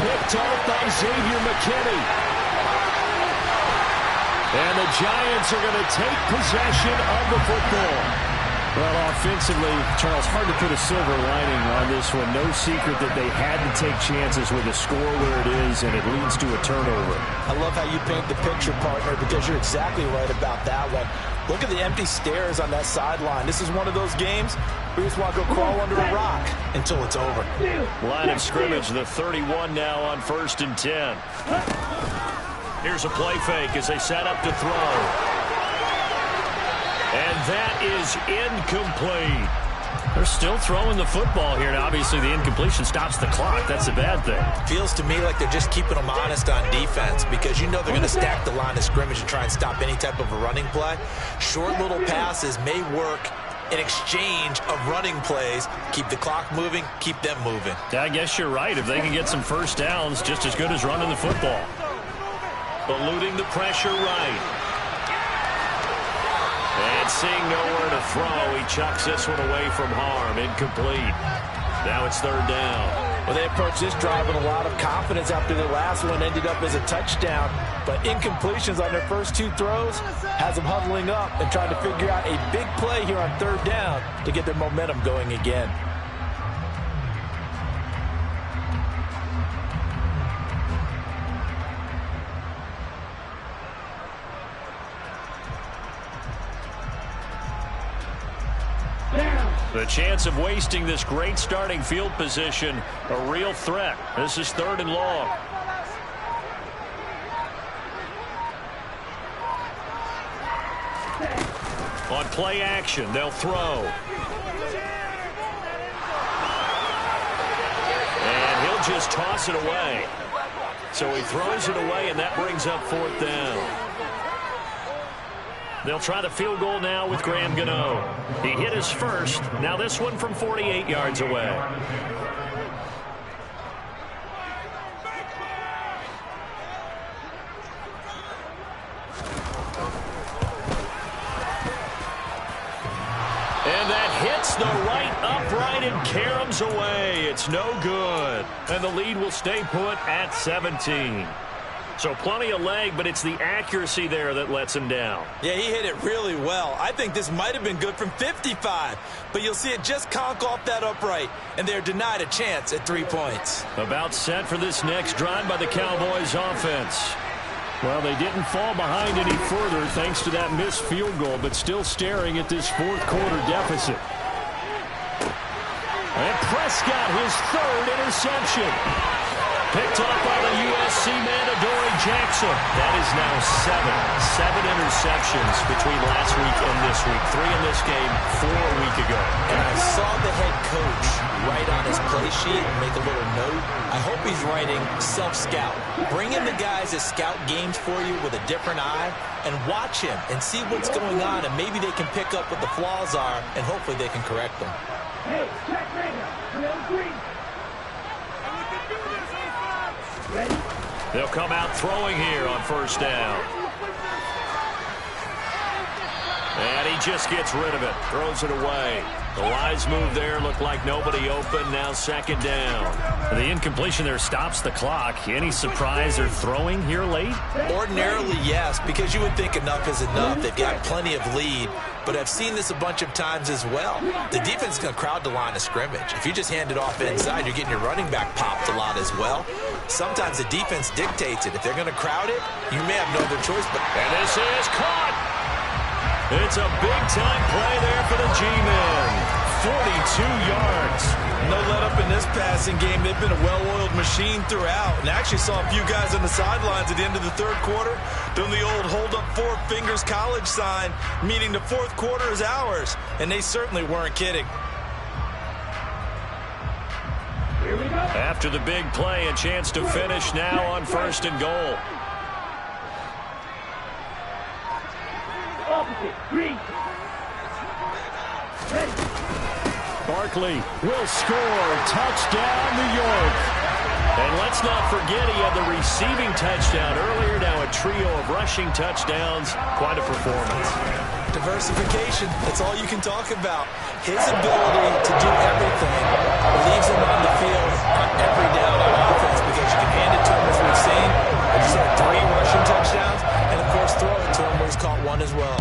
C: Picked off by Xavier McKinney. And the Giants are going to take possession of the football. Well, offensively, Charles, hard to put a silver lining on this one. No secret that they had to take chances with the score where it is, and it leads to a turnover.
B: I love how you paint the picture, partner, because you're exactly right about that one. Look at the empty stares on that sideline. This is one of those games where you just want to go crawl under a rock until it's over.
A: Line of scrimmage, the 31 now on 1st and 10. Here's a play fake as they set up to throw. And that is incomplete. They're still throwing the football here. Now, obviously, the incompletion stops the clock. That's a bad thing.
B: Feels to me like they're just keeping them honest on defense because you know they're going to stack the line of scrimmage and try and stop any type of a running play. Short little passes may work in exchange of running plays. Keep the clock moving, keep them moving.
A: I guess you're right. If they can get some first downs, just as good as running the football. Eluding the pressure right. And seeing nowhere to throw, he chucks this one away from harm. Incomplete. Now it's third down.
B: Well, they approached this drive with a lot of confidence after their last one ended up as a touchdown. But incompletions on their first two throws has them huddling up and trying to figure out a big play here on third down to get their momentum going again.
A: The chance of wasting this great starting field position, a real threat. This is third and long. On play action, they'll throw. And he'll just toss it away. So he throws it away, and that brings up fourth down. They'll try the field goal now with Graham Gano. He hit his first. Now this one from 48 yards away. And that hits the right upright and caroms away. It's no good. And the lead will stay put at 17. So plenty of leg, but it's the accuracy there that lets him down.
B: Yeah, he hit it really well. I think this might have been good from 55, but you'll see it just conk off that upright, and they're denied a chance at 3 points.
A: About set for this next drive by the Cowboys offense.
C: Well, they didn't fall behind any further thanks to that missed field goal, but still staring at this fourth quarter deficit. And Prescott, his third interception. Picked up by the USC man, Adoree Jackson. That is now seven interceptions between last week and this week. 3 in this game, 4 a week ago.
B: And I saw the head coach write on his play sheet and make a little note. I hope he's writing self-scout. Bring in the guys that scout games for you with a different eye and watch him and see what's going on, and maybe they can pick up what the flaws are, and hopefully they can correct them.
D: Hey, check right now.
A: They'll come out throwing here on first down. And he just gets rid of it, throws it away. The wise move there, looked like nobody open, now second down.
C: The incompletion there stops the clock. Any surprise they're throwing here late?
B: Ordinarily, yes, because you would think enough is enough. They've got plenty of lead, but I've seen this a bunch of times as well. The defense is going to crowd the line of scrimmage. If you just hand it off inside, you're getting your running back popped a lot as well. Sometimes the defense dictates it. If they're going to crowd it, you may have no other choice.
A: And this is caught. It's a big-time play there for the G-men. 42 yards.
B: No let-up in this passing game. They've been a well-oiled machine throughout. And I actually saw a few guys on the sidelines at the end of the third quarter doing the old hold-up 4 fingers college sign, meaning the fourth quarter is ours. And they certainly weren't kidding.
D: Here we go.
A: After the big play, a chance to finish now on first and goal.
D: Opposite. Green. Ready.
C: Barkley will score. Touchdown, New York.
A: And let's not forget he had the receiving touchdown earlier. Now a trio of rushing touchdowns. Quite a performance.
B: Diversification. That's all you can talk about. His ability to do everything leaves him on the field on every down on offense, because you can hand it to him, as we've seen. He's had 3 rushing touchdowns, and of course throw it to him where he's caught 1 as well.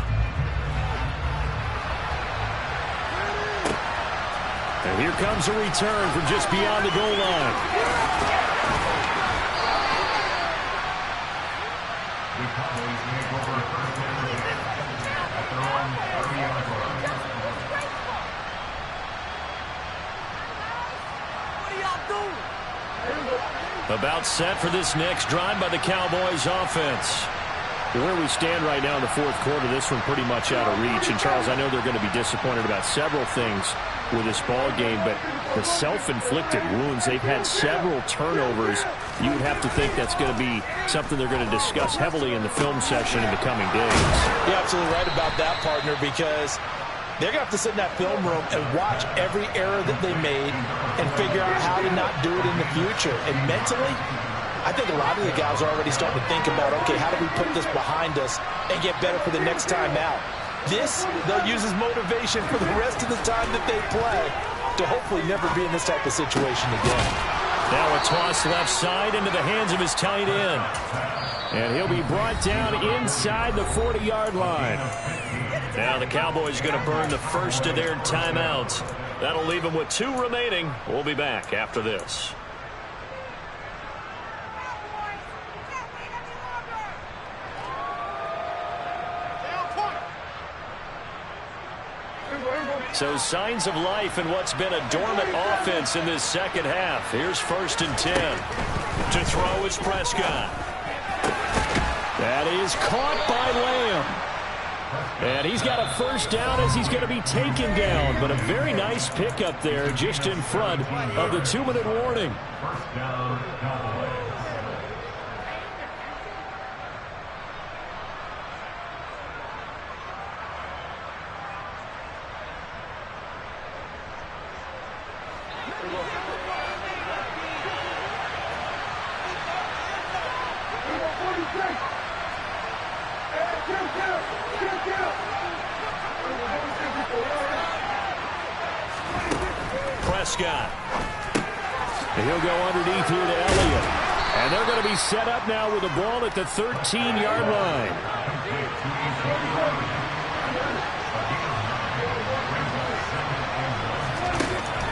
C: And here comes a return from just beyond the goal line.
A: About set for this next drive by the Cowboys offense.
C: Where we stand right now in the fourth quarter, this one pretty much out of reach. And, Charles, I know they're going to be disappointed about several things with this ball game, but the self-inflicted wounds, they've had several turnovers. You would have to think that's going to be something they're going to discuss heavily in the film session in the coming days.
B: You're absolutely right about that, partner, because they're going to have to sit in that film room and watch every error that they made and figure out how to not do it in the future. And mentally, I think a lot of the guys are already starting to think about, okay, how do we put this behind us and get better for the next time out? This, they'll use as motivation for the rest of the time that they play to hopefully never be in this type of situation again.
A: Now a toss left side into the hands of his tight end. And he'll be brought down inside the 40-yard line. Now the Cowboys going to burn the first of their timeouts. That'll leave them with 2 remaining. We'll be back after this. So signs of life in what's been a dormant offense in this second half. Here's 1st and 10. To throw is Prescott. That is caught by Lamb. And he's got a first down as he's going to be taken down. But a very nice pickup there just in front of the 2-minute warning.
E: First down, Cowboys.
A: Prescott. He'll go underneath here to Elliott. And they're going to be set up now with the ball at the 13-yard line.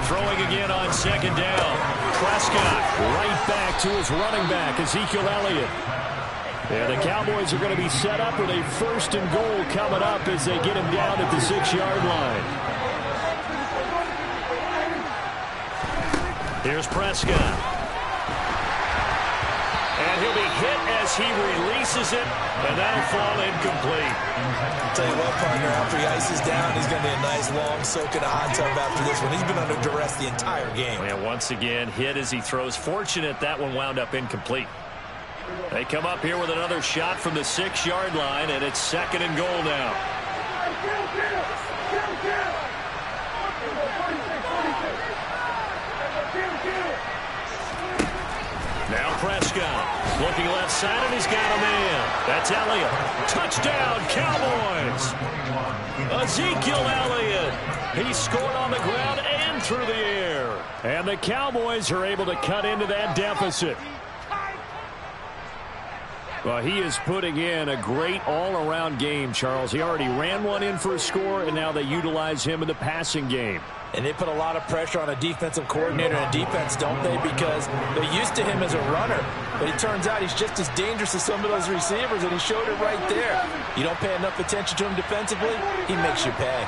A: Throwing again on 2nd down. Prescott right back to his running back, Ezekiel Elliott. And the Cowboys are going to be set up with a 1st and goal coming up as they get him down at the 6-yard line. Here's Prescott. And he'll be hit as he releases it, and that'll fall incomplete.
B: I'll tell you what, partner, after he ices down, he's going to be a nice, long soak in a hot tub after this one. He's been under duress the entire game.
A: And once again, hit as he throws. Fortunate that one wound up incomplete. They come up here with another shot from the 6-yard line, and it's 2nd and goal now. Now Prescott looking left side, and he's got a man. That's Elliott. Touchdown, Cowboys. Ezekiel Elliott. He scored on the ground and through the air. And the Cowboys are able to cut into that deficit. Well, he is putting in a great all-around game, Charles. He already ran one in for a score, and now they utilize him in the passing game.
B: And they put a lot of pressure on a defensive coordinator and defense, don't they? Because they're used to him as a runner. But it turns out he's just as dangerous as some of those receivers, and he showed it right there. You don't pay enough attention to him defensively, he makes you pay.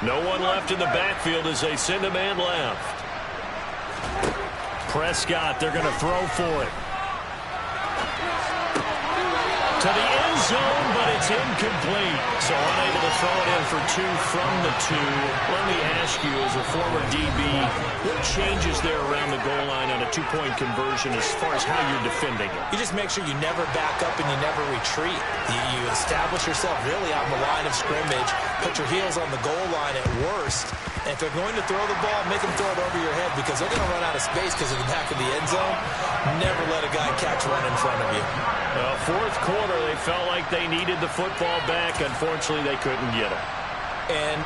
A: No one left in the backfield as they send a man left. Prescott, they're going to throw for it. To the end zone, but it's incomplete. So unable to throw it in for 2 from the 2. Let me ask you, as a former DB, what changes there around the goal line on a 2-point conversion as far as how you're defending it?
B: You just make sure you never back up and you never retreat. You establish yourself really on the line of scrimmage, put your heels on the goal line at worst. And if they're going to throw the ball, make them throw it over your head because they're going to run out of space because of the back of the end zone. Never let a guy catch one in front of you.
A: Well, 4th quarter, they felt like they needed the football back. Unfortunately, they couldn't get it.
B: And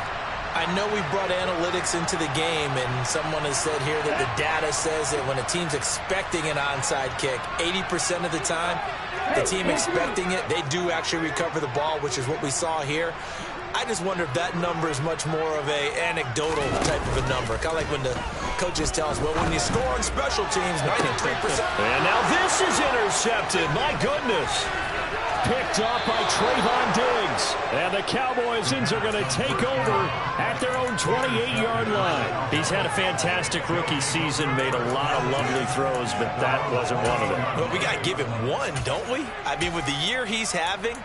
B: I know we brought analytics into the game, and someone has said here that the data says that when a team's expecting an onside kick, 80% of the time, the team expecting it, they do actually recover the ball, which is what we saw here. I just wonder if that number is much more of a anecdotal type of a number. Kind of like when the coaches tell us, well, when you score on special teams, 93%.
A: And now this is intercepted. My goodness. Picked up by Trayvon Diggs. And the Cowboys are going to take over at their own 28-yard line. He's had a fantastic rookie season, made a lot of lovely throws, but that wasn't one of them.
B: Well, we got to give him one, don't we? I mean, with the year he's having,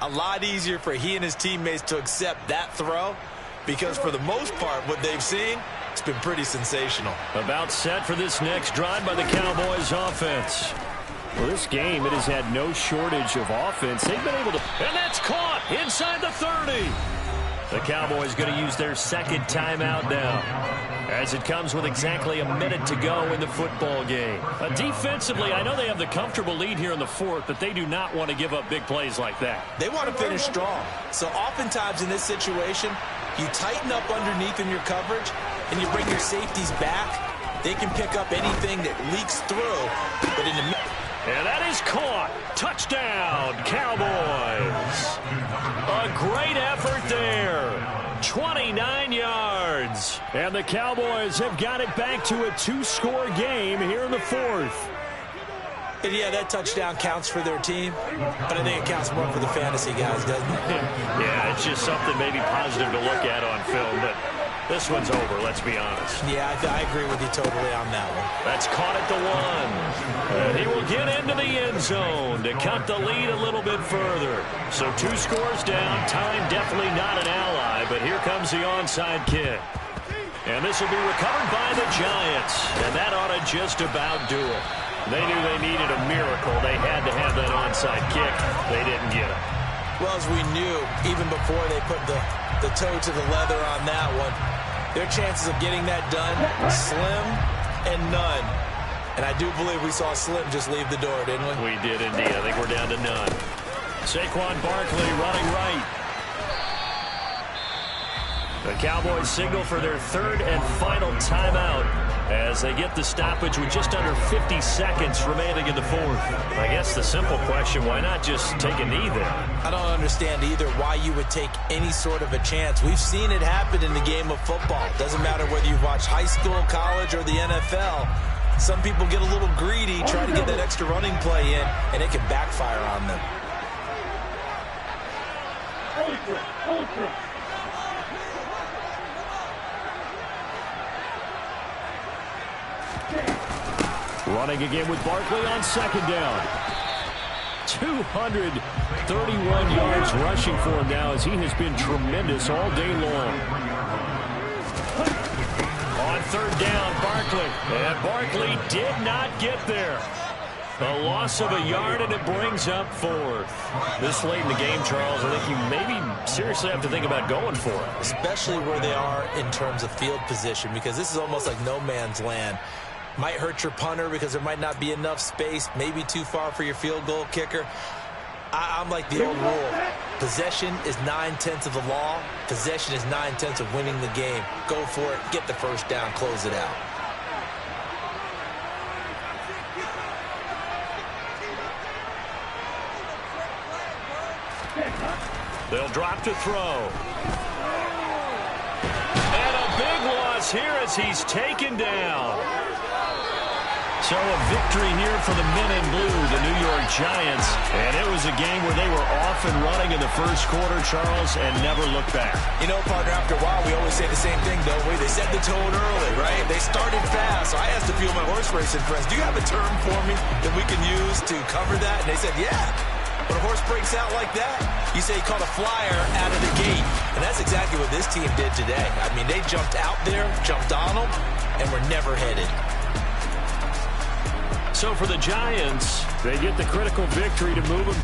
B: a lot easier for he and his teammates to accept that throw because for the most part, what they've seen, it's been pretty sensational.
A: About set for this next drive by the Cowboys offense. Well, this game, it has had no shortage of offense. They've been able to, and that's caught inside the 30. The Cowboys going to use their second timeout now, as it comes with exactly a minute to go in the football game. Defensively, I know they have the comfortable lead here in the fourth, but they do not want to give up big plays like that.
B: They want to finish strong. So oftentimes in this situation, you tighten up underneath in your coverage, and you bring your safeties back. They can pick up anything that leaks through, but in the middle.
A: And that is caught. Touchdown, Cowboys. A great effort there. 29 yards. And the Cowboys have got it back to a two-score game here in the fourth.
B: And yeah, that touchdown counts for their team, but I think it counts more for the fantasy guys, doesn't it?
A: Yeah, it's just something maybe positive to look at on film, but this one's over, let's be honest.
B: Yeah, I agree with you totally on that one.
A: That's caught at the 1. And he will get into the end zone to cut the lead a little bit further. So 2 scores down. Time definitely not an ally, but here comes the onside kick. And this will be recovered by the Giants. And that ought to just about do it. They knew they needed a miracle. They had to have that onside kick. They didn't get it.
B: Well, as we knew, even before they put the toe to the leather on that one, their chances of getting that done, slim and none. And I do believe we saw Slim just leave the door, didn't we?
A: We did indeed. I think we're down to none. Saquon Barkley running right. The Cowboys signal for their third and final timeout as they get the stoppage with just under 50 seconds remaining in the fourth. I guess the simple question, why not just take a knee there?
B: I don't understand either why you would take any sort of a chance. We've seen it happen in the game of football. Doesn't matter whether you've watched high school, college, or the NFL. Some people get a little greedy, try to get that extra running play in, and it can backfire on them.
C: Running again with Barkley on second down. 231 yards rushing for him now as he has been tremendous all day long.
A: On third down, Barkley. And Barkley did not get there. A loss of a yard, and it brings up fourth. This late in the game, Charles, I think you maybe seriously have to think about going for it.
B: Especially where they are in terms of field position, because this is almost like no man's land. Might hurt your punter because there might not be enough space, maybe too far for your field goal kicker. I'm like the old rule. Possession is 9/10 of the law. Possession is 9/10 of winning the game. Go for it, get the first down, close it out.
A: They'll drop to throw. And a big loss here as he's taken down. So a victory here for the men in blue, the New York Giants. And it was a game where they were off and running in the first quarter, Charles, and never looked back.
B: You know, partner, after a while, we always say the same thing, don't we? They set the tone early, right? They started fast. So I asked a few of my horse racing friends, do you have a term for me that we can use to cover that? And they said, yeah. When a horse breaks out like that, you say he caught a flyer out of the gate. And that's exactly what this team did today. I mean, they jumped out there, jumped on them, and were never headed.
C: So for the Giants, they get the critical victory to move them.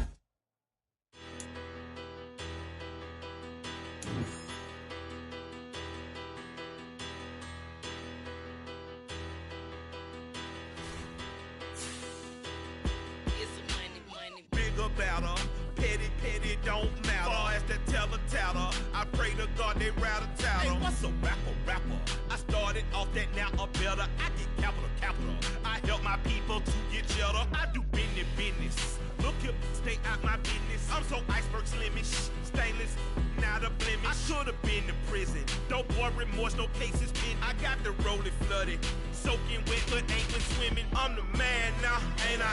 D: Bigger, better, petty, don't matter. Far as the teller, I pray to God they rattle tattle. Hey, what's a rapper? I started off that, now I'm better. I get capital. I help my people to get cheddar. I do business. Look here, stay out my business. I'm so iceberg slimish, stainless, not a blemish. I could have been to prison. Don't boy remorse, no cases pinned. I got the rolling flooded, soaking wet, but ain't been swimming. I'm the man now, ain't I?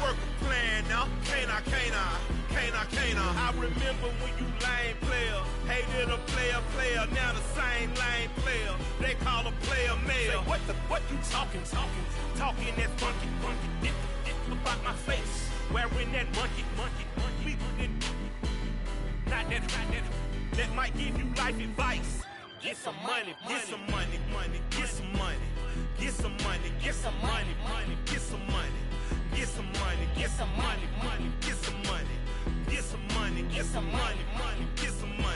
D: Work a plan now, can't I? I remember when you lame player, hated a player, now the same lame player. They call a player mayor. Say, what you talking that funky, about my face, wearing that monkey, not that might give you life advice. Get some money, get some money, get some money, get some money, get some money, get some money, get some money, get some money, get some money, get some money, get some money, get some money.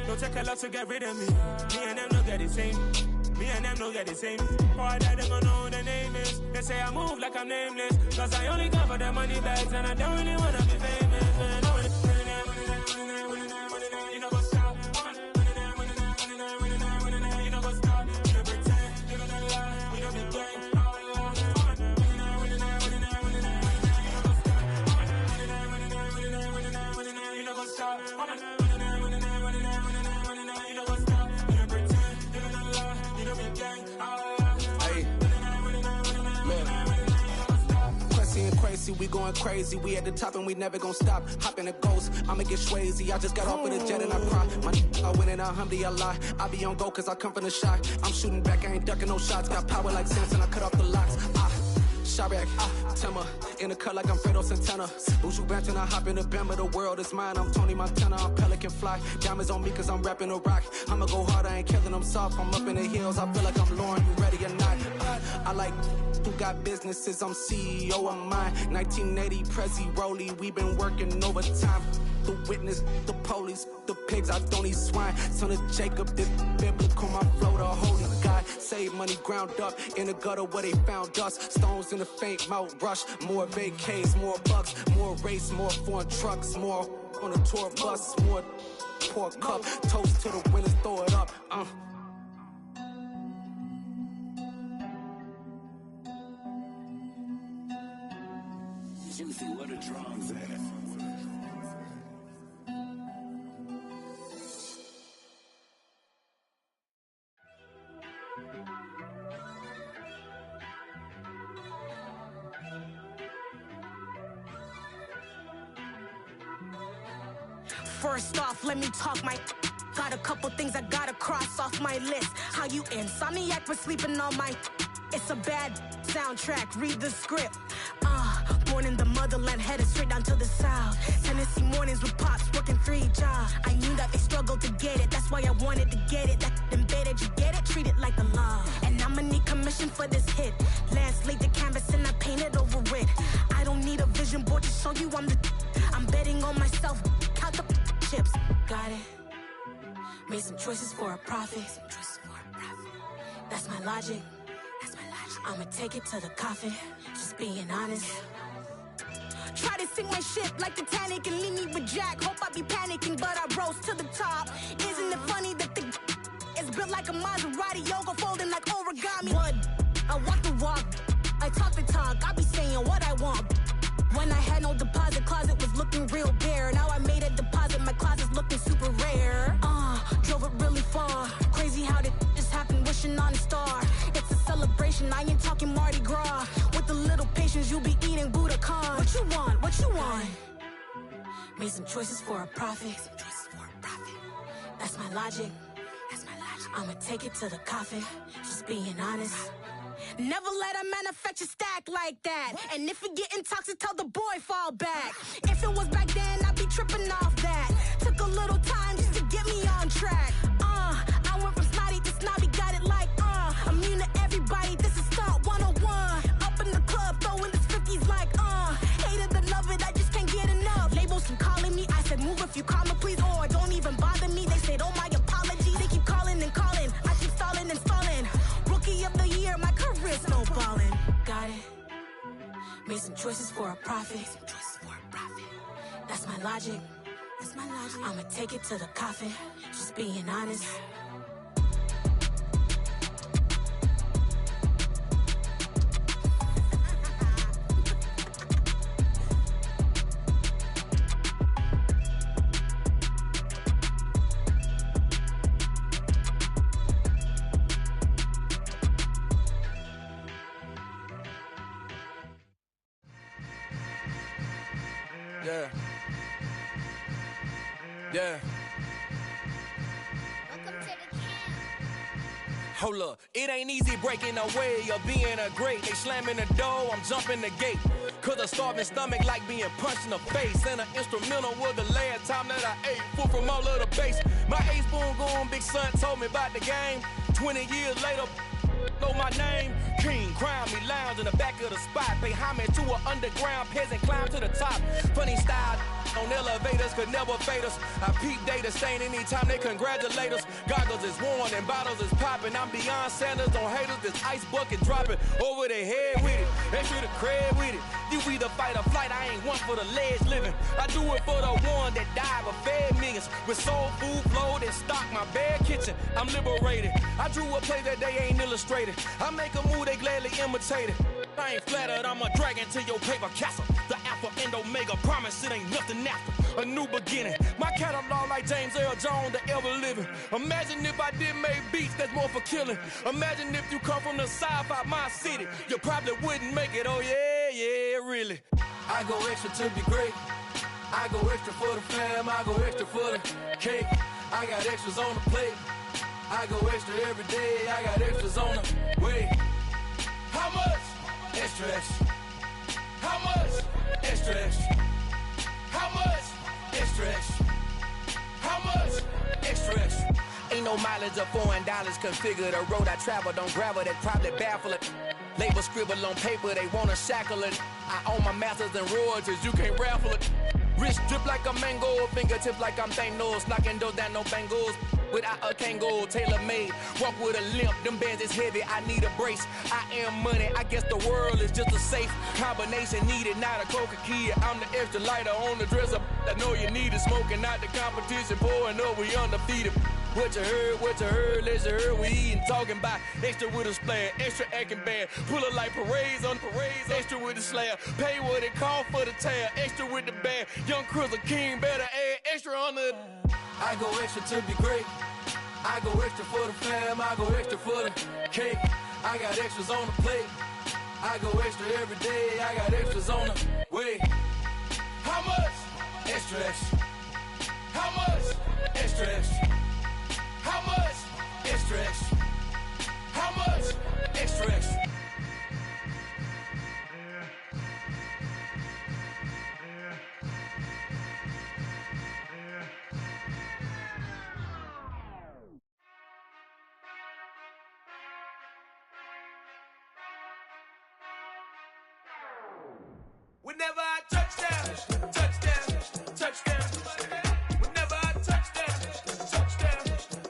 F: Don't take a lot to get rid of me. Me and them don't get the same. Me and them don't get the same. Boy, that they gon' know who the name is. They say I move like I'm nameless. Cause I only come for the money bags. And I don't really wanna be famous, man. You know what's up. You know what's up. You don't pretend. You don't lie. You don't be gay. You know what's up.
G: Crazy, we going crazy. We at the top and we never gon' stop. Hop in the ghost, I'ma get swayzy. I just got off with a jet and I cry. I win and alhamdulillah. I be on go cause I come from the shot. I'm shooting back, I ain't ducking no shots. Got power like Samson, I cut off the locks. Chirac, Timmer, in the cut like I'm Fredo Santana. Buju Banton, I hop in the Bama, the world is mine. I'm Tony Montana, I'm Pelican Fly. Diamonds on me cause I'm rapping a rock. I'ma go hard, I ain't killing them soft. I'm up in the hills, I feel like I'm Lauren, you ready or not? I like who got businesses, I'm CEO of mine. 1980, Prezi Rolly, we been working overtime. The witness, the police, the pigs, I don't eat swine. Son of Jacob, this biblical, my flow, the holy God. Save money ground up in the gutter where they found us. Stones in the faint mouth rush. More vacays, more bucks, more race, more foreign trucks, more on a tour bus, more pork cup. Toast to the winners, throw it up.
H: Juicy, where the drums at?
I: First off, let me talk my. Got a couple things I gotta cross off my list. How you insomniac for sleeping on my. It's a bad soundtrack, read the script. Born in the motherland, headed straight down to the south. Tennessee mornings with pops, working 3 jobs. I knew that they struggled to get it, that's why I wanted to get it. That embedded, you get it, treat it like the law. And I'ma need commission for this hit. Lance laid the canvas and I painted over it. I don't need a vision board to show you I'm betting on myself, count the chips. Got it. Made some choices for a profit. That's my logic. I'ma take it to the coffin, just being honest. Try to sink my ship like Titanic and leave me with Jack. Hope I be panicking, but I rose to the top. Isn't it funny that the is built like a Maserati, yoga folding like origami? What? I walk the walk, I talk the talk, I be saying what I want. When I had no deposit, closet was looking real bare. Now I made a deposit, my closet's looking super rare. Drove it really far. Crazy how that just happened, wishing on a star. It's a celebration, I ain't talking Mardi Gras. With a little patience, you'll be eating Budokan. What you want? What you want? Made some choices for a profit. That's my logic. I'ma take it to the coffin, just being honest. Never let a manufacture stack like that. And if it getting toxic, tell the boy fall back. If it was back then, I'd be tripping off that. Took a little time just to get me on track. I went from snotty to snobby, got it like immune to everybody, this is Stunt 101. Up in the club, throwing this 50s like hate it or love it, I just can't get enough. Labels from calling me, I said move if you call me please, or don't even bother me. They said oh my apologies, they keep calling and calling. I keep stalling and stalling. Rookie of the year, my career snowballing. Got it. Made some choices for a profit. That's my logic. I'ma take it to the coffin, just being honest.
B: Yeah. Hold up, it ain't easy breaking away or being a great. They slamming the door, I'm jumping the gate. Cause a starving stomach like being punched in the face. And an instrumental was the last time that I ate food from all of the bass. My ace boom going, big son told me about the game. 20 years later, know my name. King, crown me, lounge in the back of the spot. Pay homage to an underground peasant, climb to the top. Funny style, on elevators could never fade us. I peep data stain anytime they congratulate us. Goggles is worn and bottles is popping. I'm beyond Sanders on haters. This ice bucket dropping over their head with it. They should have cred with it. You either fight or flight. I ain't one for the ledge living. I do it for the one that died but fed millions. With soul food flowed and stocked my bare kitchen. I'm liberated. I drew a play that they ain't illustrated. I make a move they gladly imitated. I ain't flattered, I'm a dragon to your paper castle. The Alpha and Omega, promise it ain't nothing after. A new beginning. My catalog like James Earl Jones, the ever living. Imagine if I did make beats that's more for killing. Imagine if you come from the south out my city. You probably wouldn't make it, oh yeah, really. I go extra to be great. I go extra for the fam, I go extra for the cake. I got extras on the plate. I go extra every day, I got extras on the way. How much? Extra, extra. How much? Extra, extra. How much? Extra, extra. How much? Extra, extra. Ain't no mileage of $4 configure the road I travel. Don't gravel that probably baffle it. Label scribble on paper, they wanna shackle it. I own my masters and royalties, you can't raffle it. Wrist drip like a mango, fingertip like I'm Thanos. Knocking those down, no bangles. Without a Kango, tailor-made. Walk with a limp, them bands is heavy, I need a brace. I am money, I guess the world is just a safe combination needed, not a coca key. I'm the extra lighter on the dresser. I know you need it, smoking out the competition, pouring up, we undefeated. What you heard, let's heard, we eating, talking about extra with a splash, extra acting bad, pull it like parades on parades, extra with the slab, pay what it cost for the tab, extra with the band, young Chris a king, better add extra on the. I go extra to be great, I go extra for the fam, I go extra for the cake, I got extras on the plate, I go extra every day, I got extras on the way. How much? Extra, extra. How much? Extra, extra. How much? Extra, extra. How much? Extra, extra.
D: Whenever I touchdown, touchdown, touchdown. Whenever I touchdown, touchdown,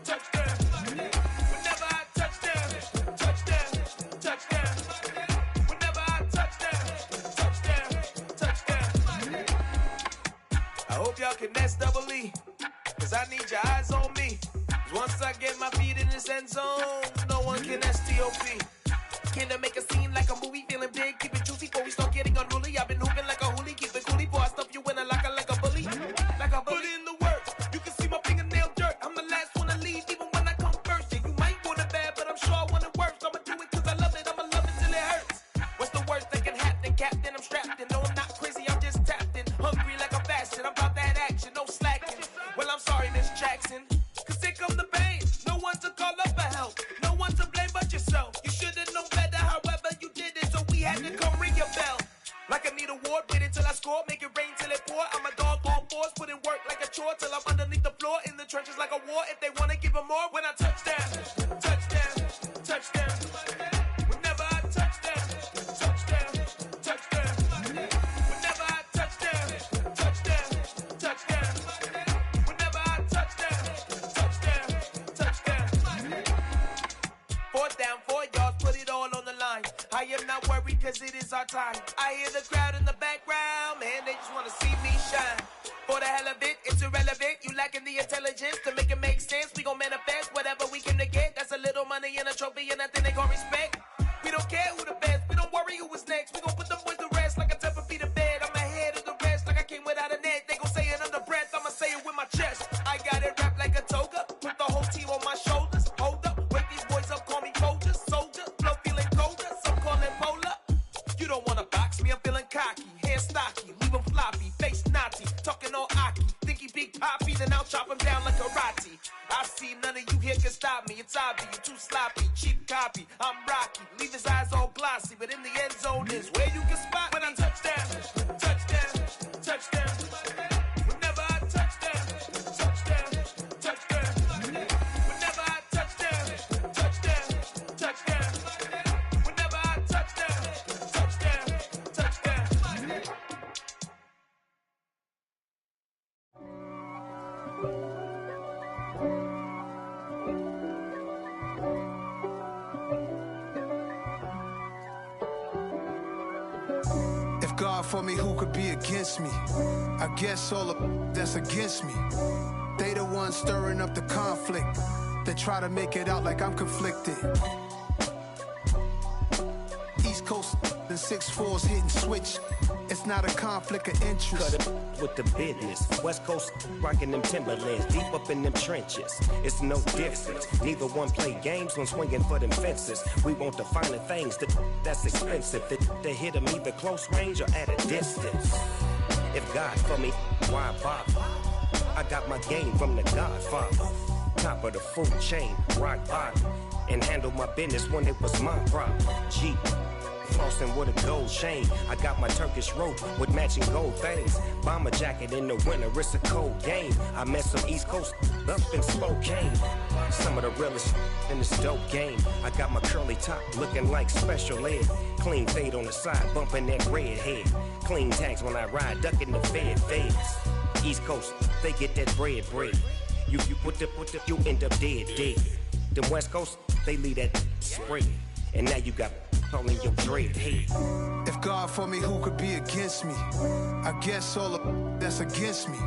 D: touchdown. Whenever I touchdown, touchdown, touchdown. Whenever I touchdown, touchdown, touchdown. I hope y'all can nest double E, cause I need your eyes on me. 'Cause once I get my feet in this end zone, no one can STOP. Can I make a scene like a movie, feeling big, keep it juicy before we start getting unruly. I've been hooping like a hoolie, keep it coolie before I stuff you in a locker like a bully. Like a bully. Put in the work, you can see my fingernail dirt. I'm the last one to leave, even when I come first. Yeah, you might want it bad, but I'm sure I want it worse. I'ma do it cause I love it, I'ma love it till it hurts. What's the worst that can happen, Captain? I'm strapped in, no I'm not crazy, I'm just tapped in. Hungry like I'm fasting, I'm about that action, no slacking. Well, I'm sorry, Miss Jackson, cause here come the pain. No one to call up for help, no one to blame but yourself. You should've known better, however you did it, so we had to come ring your bell. Like I need a ward, wait until I score, make it rain till it pour. I'm a dog on force, put in work like a chore till I'm underneath the floor, in the trenches like a war. If they wanna give them more, when I touchdown, touchdown, touchdown. Whenever I touchdown, touchdown, touchdown. Whenever I touchdown, touchdown, touchdown. Whenever I touchdown, touchdown, touchdown. 4th down, 4 yards, put it all on the line. I am not worried cause it is our time. I hear the crowd in the background, man, they just wanna see me shine. For the hell of it, it's irrelevant. You lacking the intelligence to make it make sense. We gon' manifest whatever we came to get. That's a little money and a trophy and nothing they gon' respect. We don't care who the best, we don't worry who was next. We gon' put them boys to rest like a 10 feet of bed. I'm ahead of the rest like I came without a net. They gon' say it under breath, I'ma say it with my chest. I got it wrapped like a toga, put the whole team on my shoulders. Hold up, wake these boys up, call me soldier, soldier. Flow feeling colder, some call it polar. You don't wanna box me, I'm feeling cocky. Hair stocky, leave him floppy, face naughty. Talking all aki, think he big poppy, then I'll chop him down like karate. I see none of you here can stop me. It's obvious, you too sloppy, cheap copy. I'm Rocky, leave his eyes all glossy, but in the end zone is where you can spot when I touchdown, touchdown, touchdown.
J: God for me, who could be against me? I guess all of that's against me. They the ones stirring up the conflict. They try to make it out like I'm conflicted. East Coast, the 6'4s hitting switch. It's not a conflict of interest.
K: Cut it with the business. West Coast rocking them Timberlands, deep up in them trenches. It's no difference. Neither one play games when swinging for them fences. We want the finer things that's expensive. They hit them either close range or at a distance. If God for me, why bother? I got my game from the Godfather. Top of the food chain, rock bottom. And handle my business when it was my problem. G. Flossing with a gold chain. I got my Turkish rope with matching gold things. Bomber jacket in the winter, it's a cold game. I met some East Coast up in Spokane. Some of the realest in this dope game. I got my curly top looking like special ed. Clean fade on the side, bumping that red head. Clean tags when I ride, ducking the feds. East Coast, they get that bread. You you end up dead. Then West Coast, they leave that spray. And now you got all in your dread head.
J: If God for me, who could be against me? I guess all of that's against me.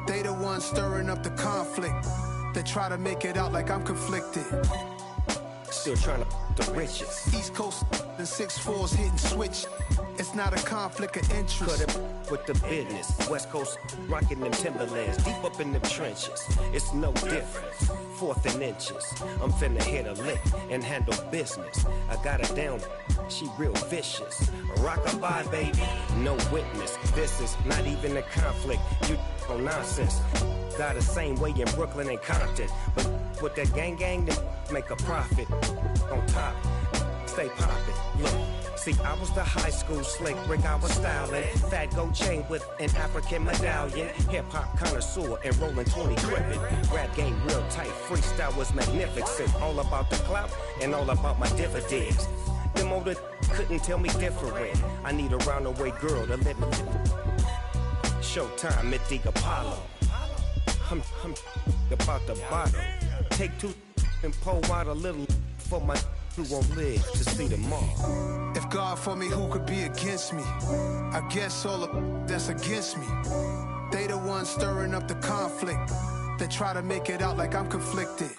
J: They the ones stirring up the conflict. They try to make it out like I'm conflicted.
K: Still trying to the riches.
J: East Coast, the 6'4s hitting switch. It's not a conflict of interest.
K: Cut it with the business. West Coast rocking them Timberlands, deep up in them trenches. It's no difference. 4th and inches. I'm finna hit a lick and handle business. I got her down, she real vicious. Rock-a-bye, baby, no witness. This is not even a conflict. You on nonsense. Got the same way in Brooklyn and Compton. But with that gang, then make a profit. On top, stay poppin'. Look. See, I was the high school slick Rick, I was styling. Fat gold chain with an African medallion. Hip-hop connoisseur and rolling 20 gripping. Rap game real tight, freestyle was magnificent. All about the clout and all about my dividends. Them older couldn't tell me different. I need a roundaway girl to live with. Showtime at the Apollo. I'm about the bottom. Take 2 and pull out a little for my who won't live to see tomorrow.
J: If God for me, who could be against me? I guess all of that's against me. They the ones stirring up the conflict. They try to make it out like I'm conflicted.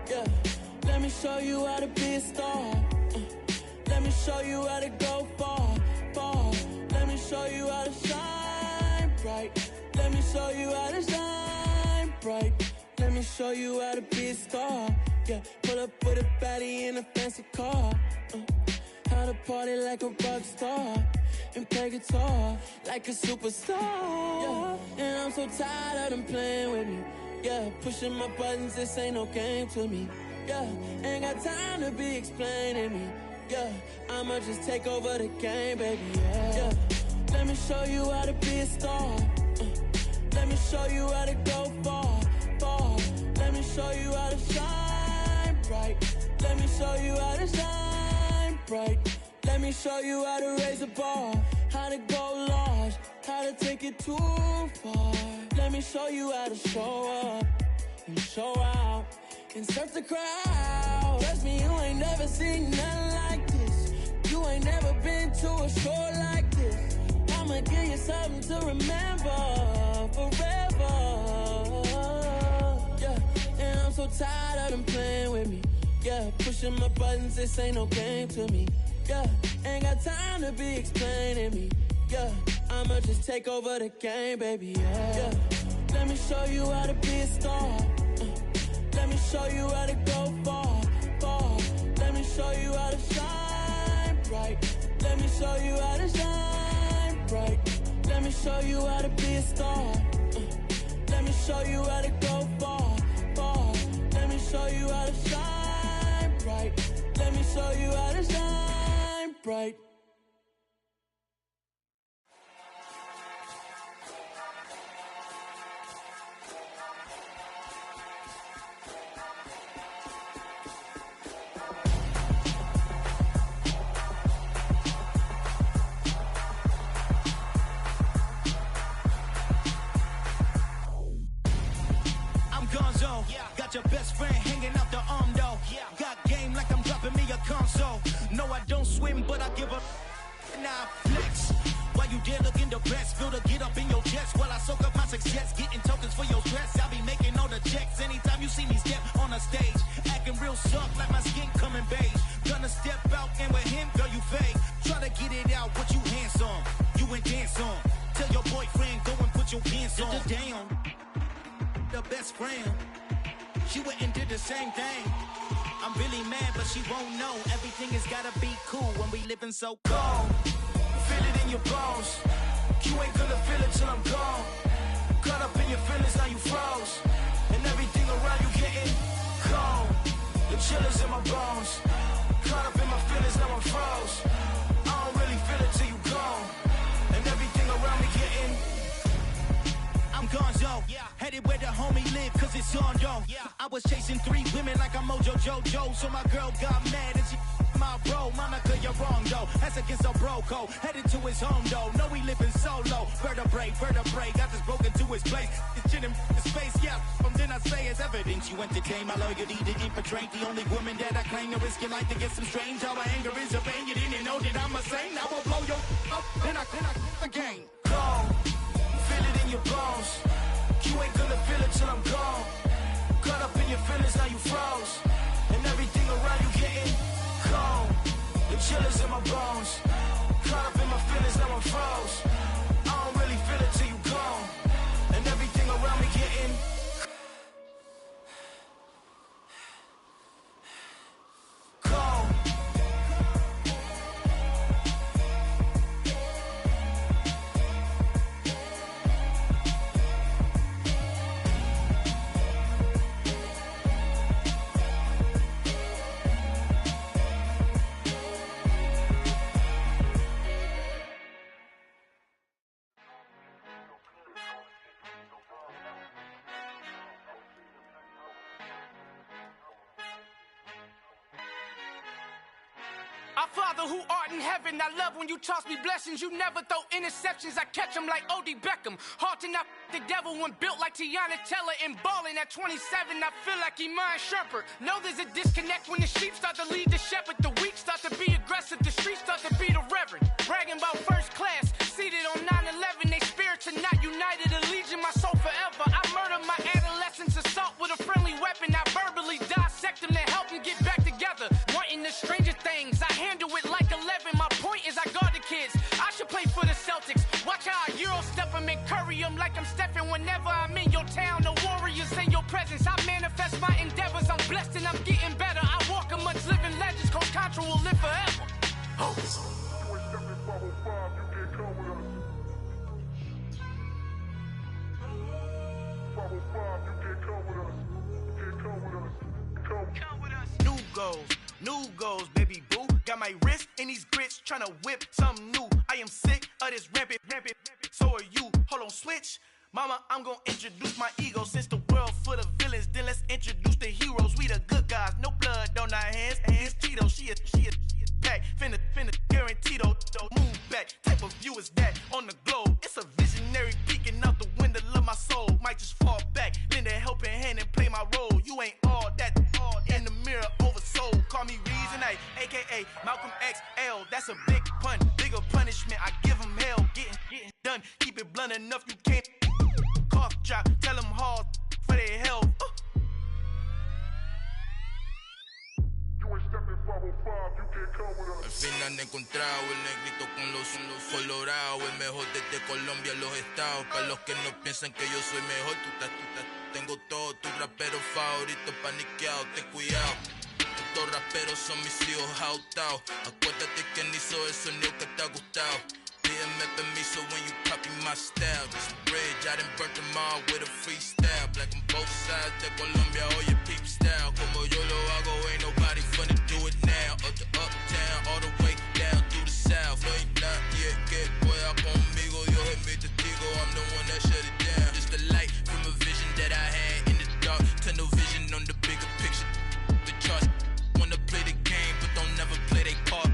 L: Yeah, let me show you how to be a star. Let me show you how to go far. Let me show you how to shine bright. Let me show you how to shine bright. Let me show you how to be a star. Yeah, pull up with a baddie in a fancy car. How to party like a rock star and play guitar like a superstar. Yeah, and I'm so tired of them playing with me. Yeah, pushing my buttons, this ain't no game to me. Yeah, ain't got time to be explaining me. Yeah, I'ma just take over the game, baby, yeah. Let me show you how to be a star. Let me show you how to go far. Let me show you how to shine bright. Let me show you how to shine bright. Let me show you how to raise a bar. How to go large, how to take it too far. Let me show you how to show up and show out and surf the crowd. Trust me, you ain't never seen nothing like this. You ain't never been to a show like this. I'ma give you something to remember forever. Yeah, and I'm so tired of them playing with me. Yeah, pushing my buttons, this ain't no game to me. Yeah, ain't got time to be explaining me. Yeah, I'ma just take over the game, baby, yeah. Let me show you how to be a star. Let me show you how to go far. Let me show you how to shine bright. Let me show you how to shine bright. Let me show you how to be a star. Let me show you how to go far. Let me show you how to shine bright. Let me show you how to shine bright.
M: give a now flex. While you there looking depressed, feel to get up in your chest while I soak up my success, getting tokens for your stress. I'll be making all the checks anytime you see me step on a stage, acting real soft like my skin coming beige. Gonna step out and with him, girl, you fake. Try to get it out, what you handsome, you ain't dance on. Tell your boyfriend, go and put your pants on. Down, the best friend, she went and did the same thing. I'm really mad, but she won't know. Everything has gotta be cool when we living so cold. Feel it in your bones. You ain't gonna feel it till I'm gone. Caught up in your feelings, now you froze. And everything around you getting cold. The chillers in my bones. Caught up in my feelings, now I'm froze. I don't really feel it till you gone. And everything around me getting I'm gonzo, headed where the homie live, cause it's on though. I was chasing 3 women like I'm Mojo Jojo, so my girl got mad and she my bro. Monica, you're wrong though, that's against our bro code. Headed to his home though, know we living solo. Vertebrae, got this broken to his place. It's shit in his face, from then I say it's evidence. You entertain my loyalty to infiltrate. The only woman that I claim to risk your life to get some strange. Our anger is a pain, you didn't know that I'm a saint. Now I'll blow your up, then I again. Go. Feel it in your bones. You ain't gonna feel it till I'm gone. Caught up in your feelings, now you froze. And everything around you getting cold. The chillers in my bones. Caught up in my feelings, now I'm froze. I don't really feel it till you gone. And everything around me getting cold.
N: Our Father who art in heaven, I love when you toss me blessings. You never throw interceptions, I catch them like O.D. Beckham. Hard to knock the devil when built like Tiana Teller. And balling at 27, I feel like Iman Shumpert. Know there's a disconnect when the sheep start to lead the shepherd. The weak start to be aggressive, the streets start to be the reverend. Bragging about first class, seated on 9/11. They spirits are not united, a legion, my soul forever. I murdered my adolescence, assault with a friendly weapon. I verbally dissect them to help them get back together. Wanting the stranger things, I handle it like 11. My point is I guard the kids. I should play for the Celtics. Watch how I Euro step them and curry them like I'm Stephen. Whenever I'm in your town, the Warriors in your presence. I manifest my endeavors. I'm blessed and I'm getting better. I walk amongst living legends. Coach Contra will live forever.
M: New goals, baby boo. Got my wrist in these grits, tryna whip something new. I am sick of this rampant. So are you. Hold on, switch. Mama, I'm gonna introduce my ego. Since the world full of villains, then let's introduce the heroes. We the good guys, no blood on our hands. It's Tito, she is back. Finna, guaranteed though. Move back, type of view is that on the globe. It's a visionary peeking out the window of my soul. Might just fall back, lend a helping hand and play my role. You ain't all that in the mirror oversold. Call me Reason A, aka Malcolm XL. That's a big pun, bigger punishment. I give him hell, getting done. Keep it blunt enough, you can't cough drop. Tell them hard for their health.
O: Al fin han encontrado el negrito con los colorados, el mejor desde Colombia, los estados. Para los que no piensan que yo soy mejor, tengo todo, tu rapero favorito paniqueado, ten cuidado. Estos raperos son mis hijos jautados. Acuérdate quien hizo el sonido que te ha gustado. Pídeme permiso when you copy my style. This bridge, I done burnt them all with a freestyle. Black on both sides de Colombia, oye peep style. Como yo lo hago, ain't nobody finna do it now. Up to uptown, all the way down through the south. No hay nadie que pueda conmigo, Dios es mi testigo. I'm the one that shut it down. Just the light from a vision that I had in the dark. Tunnel vision on the bigger picture. The charts wanna play the game, but don't never play their part.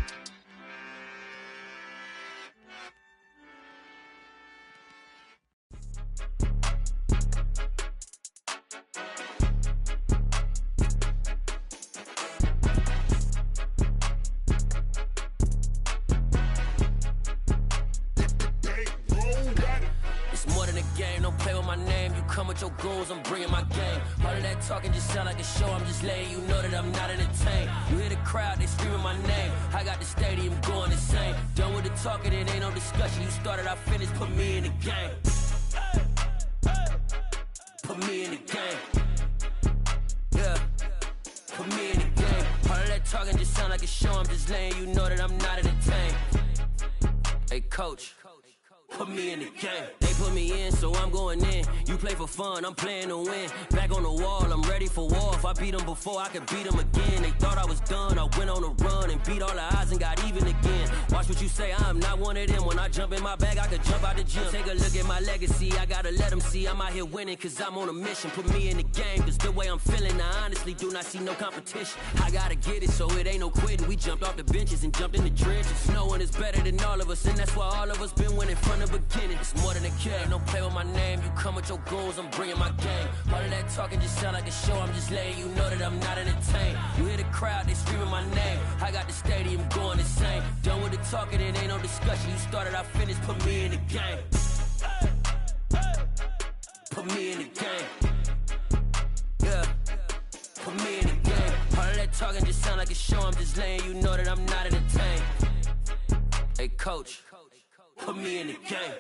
P: come with your goons, I'm bringing my game. All of that talking just sound like a show, I'm just letting you know that I'm not entertained. You hear the crowd, they screaming my name. I got the stadium going insane. Done with the talking, it ain't no discussion. You started, I finished, put me in the game. Put me in the game. Yeah, put me in the game. All of that talking just sound like a show, I'm just letting you know that I'm not entertained. Hey, coach. Put me in the game. They put me in, so I'm going in. You play for fun, I'm playing to win. Back on the wall, I'm ready for war. If I beat them before, I could beat them again. They thought I was done, I went on a run and beat all the odds and got even again. Watch what you say, I'm not one of them. When I jump in my bag, I could jump out the gym. Take a look at my legacy, I gotta let them see I'm out here winning, cause I'm on a mission. Put me in the game, cause the way I'm feeling, I honestly do not see no competition. I gotta get it, so it ain't no quitting. We jumped off the benches and jumped in the trenches. No one is better than all of us, and that's why all of us been winning from the beginning. It's more than a game, don't play with my name. You come with your goons, I'm bringing my game. All of that talking just sound like a show, I'm just letting you know that I'm not entertained. You hear the crowd, they screaming my name. I got the stadium going insane. Done with the talking, it ain't no discussion. You started, I finished, put me in the game. Put me in the game. Yeah, put me in the game. All of that talking just sound like a show, I'm just letting you know that I'm not entertained. Hey, coach. Put me in the game.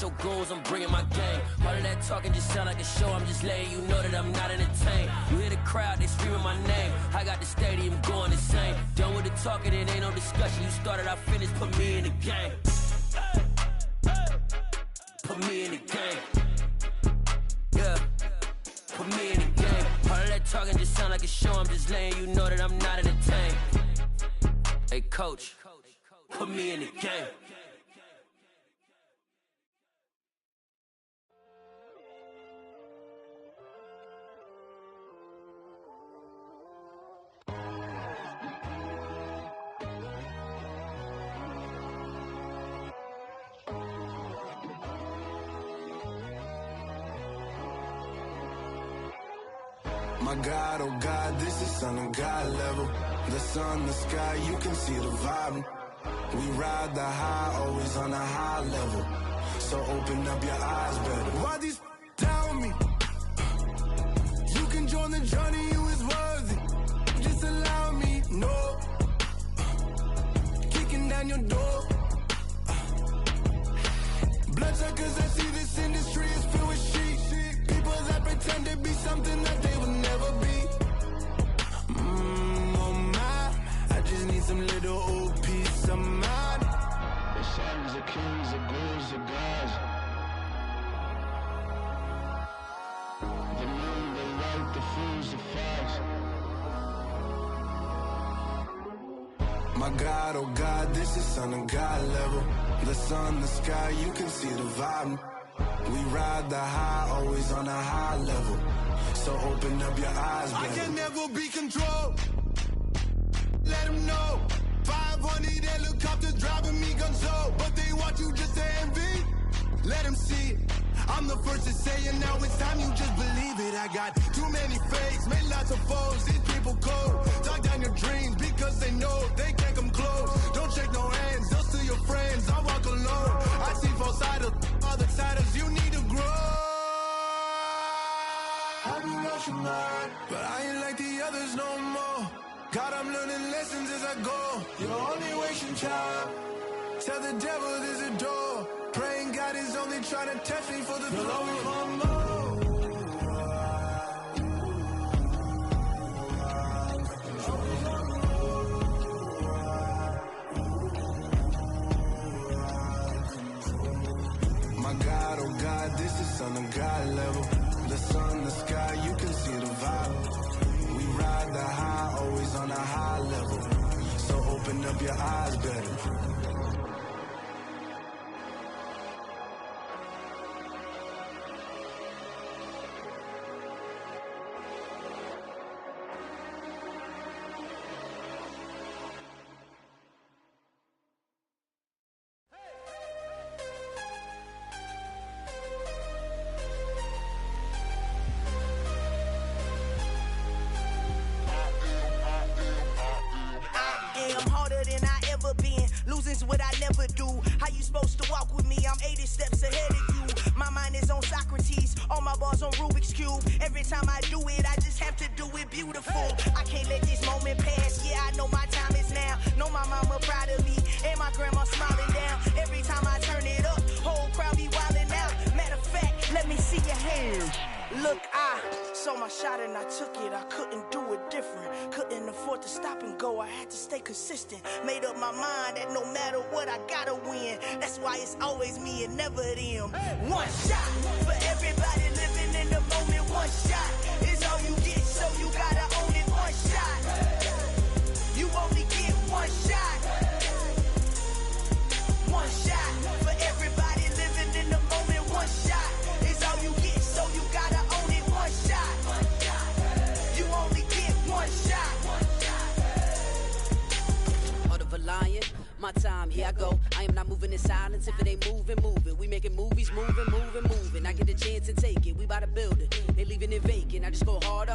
P: Your goals, I'm bringing my game. All of that talking just sound like a show, I'm just letting you know that I'm not entertained. You hear the crowd, they screaming my name. I got the stadium going insane. Done with the talking, it ain't no discussion. You started, I finished, put me in the game. Put me in the game. Yeah, put me in the game. All of that talking just sound like a show, I'm just letting you know that I'm not entertained. Hey, coach, put me in the game.
Q: My God, oh God, this is son of God level. The sun, the sky, you can see the vibe. We ride the high, always on a high level. So open up your eyes better. Why these tell me? You can join the journey, you is worthy. Just allow me, no. Kicking down your door. Bloodsuckers, I see this industry is filled with sheep. People that pretend to be something that they will never be. Oh my, I just need some little old peace of mind. The sons of kings, the ghouls, the gods. The moon, the light, the fools, the facts. My God, oh God, this is son of God level. The sun, the sky, you can see the vibe. We ride the high, always on a high level. So open up your eyes, baby. I can never be controlled. Let them know. 500 helicopters driving me gonzo. But they want you just to envy. Let them see it. I'm the first to say it, now it's time you just believe it. I got too many fakes, made lots of foes. These people cold. Talk down your dreams because they know they can't come close. Don't shake no hands, they'll steal your friends. I walk alone. I see false idols, other siders, you need to grow. I've been rushing hard, but I ain't like the others no more. God, I'm learning lessons as I go. You're only wasting time. Tell the devil there's a door. Praying God is only trying to test me for the glory of more. My God, oh God, this is son of God level. The sun, the sky, you can see the vibe. We ride the high, always on a high level. So open up your eyes better.
R: is what I never do. How you supposed to walk with me? I'm 80 steps ahead of you. My mind is on Socrates, all my bars on Rubik's Cube. Every time I do it, I just have to do it beautiful. I can't let this moment pass. Yeah, I know my time is now. Know my mama proud of me, and my grandma smiling down. Every time I turn it up, whole crowd be wildin' out. Matter of fact, let me see your hands. Look, I saw my shot and I took it. I couldn't do it different. Couldn't afford to stop and go. I had to stay consistent. Made up my mind that no matter what, I gotta win. That's why it's always me and never them. One shot for everybody living in the moment. One shot is all you get, so you gotta own it. One shot. You only get one shot. One shot for everybody living in the moment. One shot is all you get, so you gotta own it. One shot. You only get one shot.
S: Heart of a lion, my time, here I go. I am not moving in silence. If it ain't moving, move it. We making movies, moving. I get a chance and take it. We bout to build it. They leaving it vacant. I just go harder.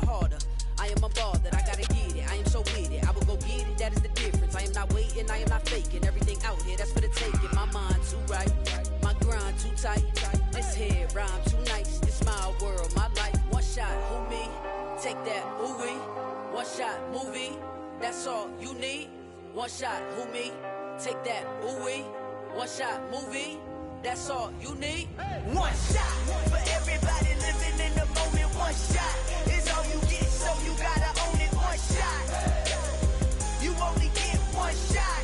S: I am a ball that I gotta get it. I am so with it. I will go get it. That is the difference. I am not waiting. I am not faking. Everything out here, that's for the taking. My mind too right. My grind too tight. This head rhyme too nice. This my world, my life. One shot, who me? Take that, who we? One shot, movie. That's all you need. One shot, who me? Take that, who we? One shot, movie. That's all you need.
R: One shot for everybody living in the moment. One shot is all you get, so you gotta own it. One shot. You only get one shot.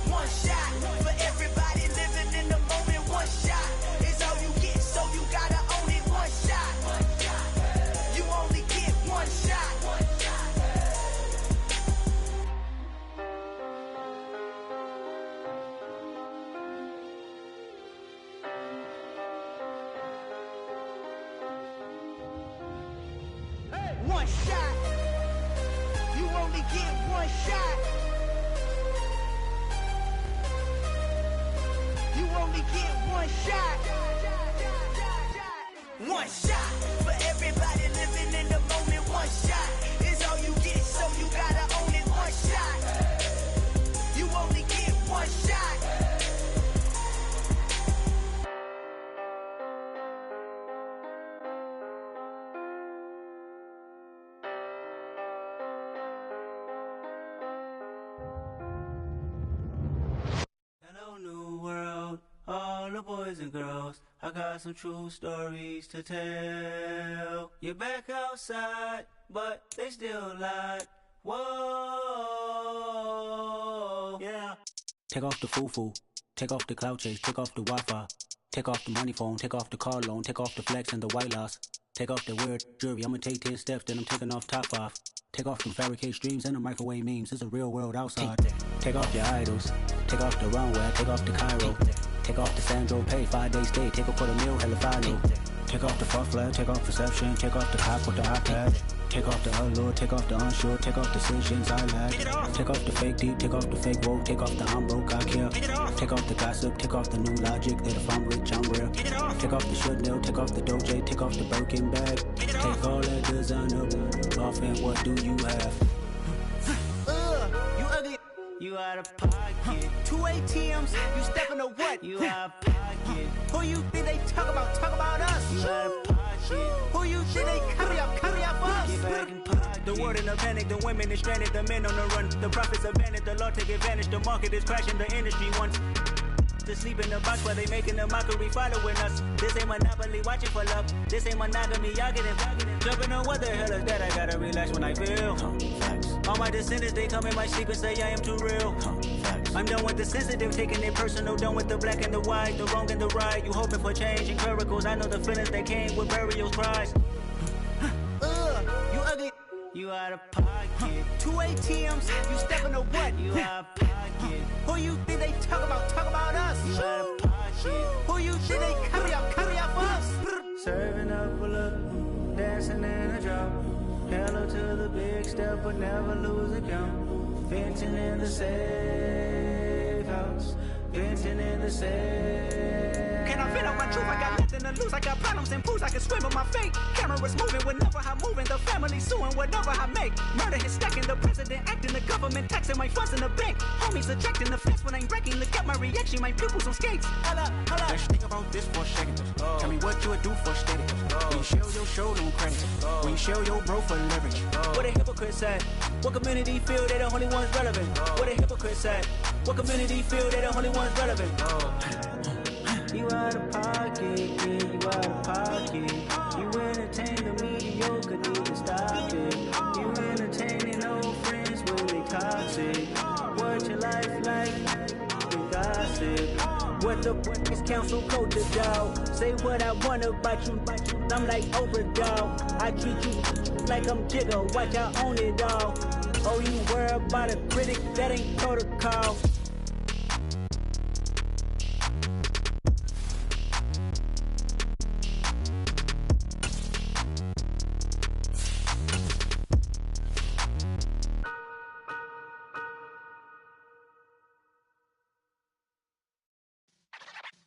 R: One shot for everybody living in the moment. One shot is all you get, so you gotta own it. One shot. You only get one shot. One shot. You only get one shot. You only get one shot. One shot for everybody living in the moment. One shot is all you get, so you gotta own it. One shot. You only get one shot.
T: Hello, new world, all the boys and girls. I got some true stories to tell. You're back outside, but they still lied. Whoa, yeah.
U: Take off the foo-foo, take off the cloud chase, take off the Wi-Fi, take off the money phone, take off the car loan, take off the flex and the white loss, take off the weird jewelry. I'ma take 10 steps, then I'm taking off top 5. Take off them fabricated streams and the microwave memes. It's a real world outside. Take off your idols. Take off the runway. Take off the Cairo. Take off the Sandro Pay. 5 days stay. Take a quarter meal. Hella follow. Take off the fuck flag. Take off perception. Take off the cop with the iPad. Take off the allure. Take off the unsure. Take off decisions I lack. Take off the fake deep. Take off the fake woke. Take off the I'm broke. I care. Take off the gossip. Take off the new logic that if I'm rich I'm real. Take off the Chanel. Take off the Doja. Take off the Birkin bag. Take all that designer off and what do you have?
T: You ugly. You out of pocket. 2 ATMs. You stepping to what? You out of pocket. Who you think they talk about? Talk about us. You out of pocket. Who you think they carry up for us? Get back in pocket. The world in a panic. The women is stranded. The men on the run. The profits abandoned. The law take advantage. The market is crashing. The industry wants to sleep in the box while they making a mockery following us. This ain't Monopoly watching for love. This ain't monogamy, y'all getting jumping on what the hell is that? I gotta relax when I feel. All my descendants, they come in my sleep and say I am too real. I'm done with the sensitive, taking it personal. Done with the black and the white, the wrong and the right. You hoping for change and miracles. I know the feelings that came with burial cries. You ugly. You out of pocket. 2 ATMs. You stepping to what? You out of pocket. Who you think they talk about? Talk about us. You out of pocket. Who you think they carry up for us? Serving up a look, dancing in a drop. Hello to the big step, but never lose a count. Venting in the safe house.
U: dancing in the sand. Can I fit out my truth? I got nothing to lose. I got problems and pools. I can swim with my fate. Cameras moving whenever I'm moving. The family suing whatever I make. Murder is stacking. The president acting. The government taxing my funds in the bank. Homies attracting the fence when I'm breaking. Look at my reaction. My pupils on skates. Holla, holla.
G: Let's think about this for a second. Tell me what you would do for steady. When you show your show, no credit. When you show your bro for leverage.
U: What a hypocrite said. What community feel they the only ones relevant? What a hypocrite said. What community feel they the only ones relevant? You out of pocket, yeah, you out of pocket. You entertain the mediocre, need to stop it. You entertaining old friends when they toxic. What your life like? You gossip. What the fuck is council culture, dog? Say what I want about you, I'm like overdog. I treat you like I'm Jigga, watch I own it all. Oh, you worry about a critic, that ain't protocol.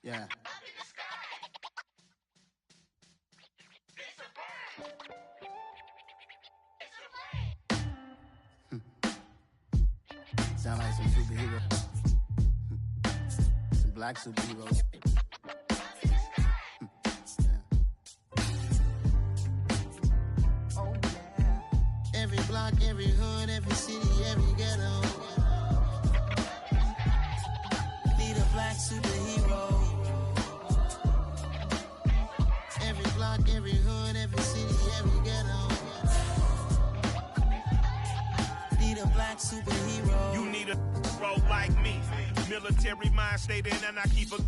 G: Yeah. Sound like some superheroes. Some black superheroes. Oh, yeah. Every block, every hood, every city, every ghetto. Need a black superhero. Every block, every hood, every city, every ghetto. Need a black superhero.
D: You need a role like me. Military mind stated, and I keep a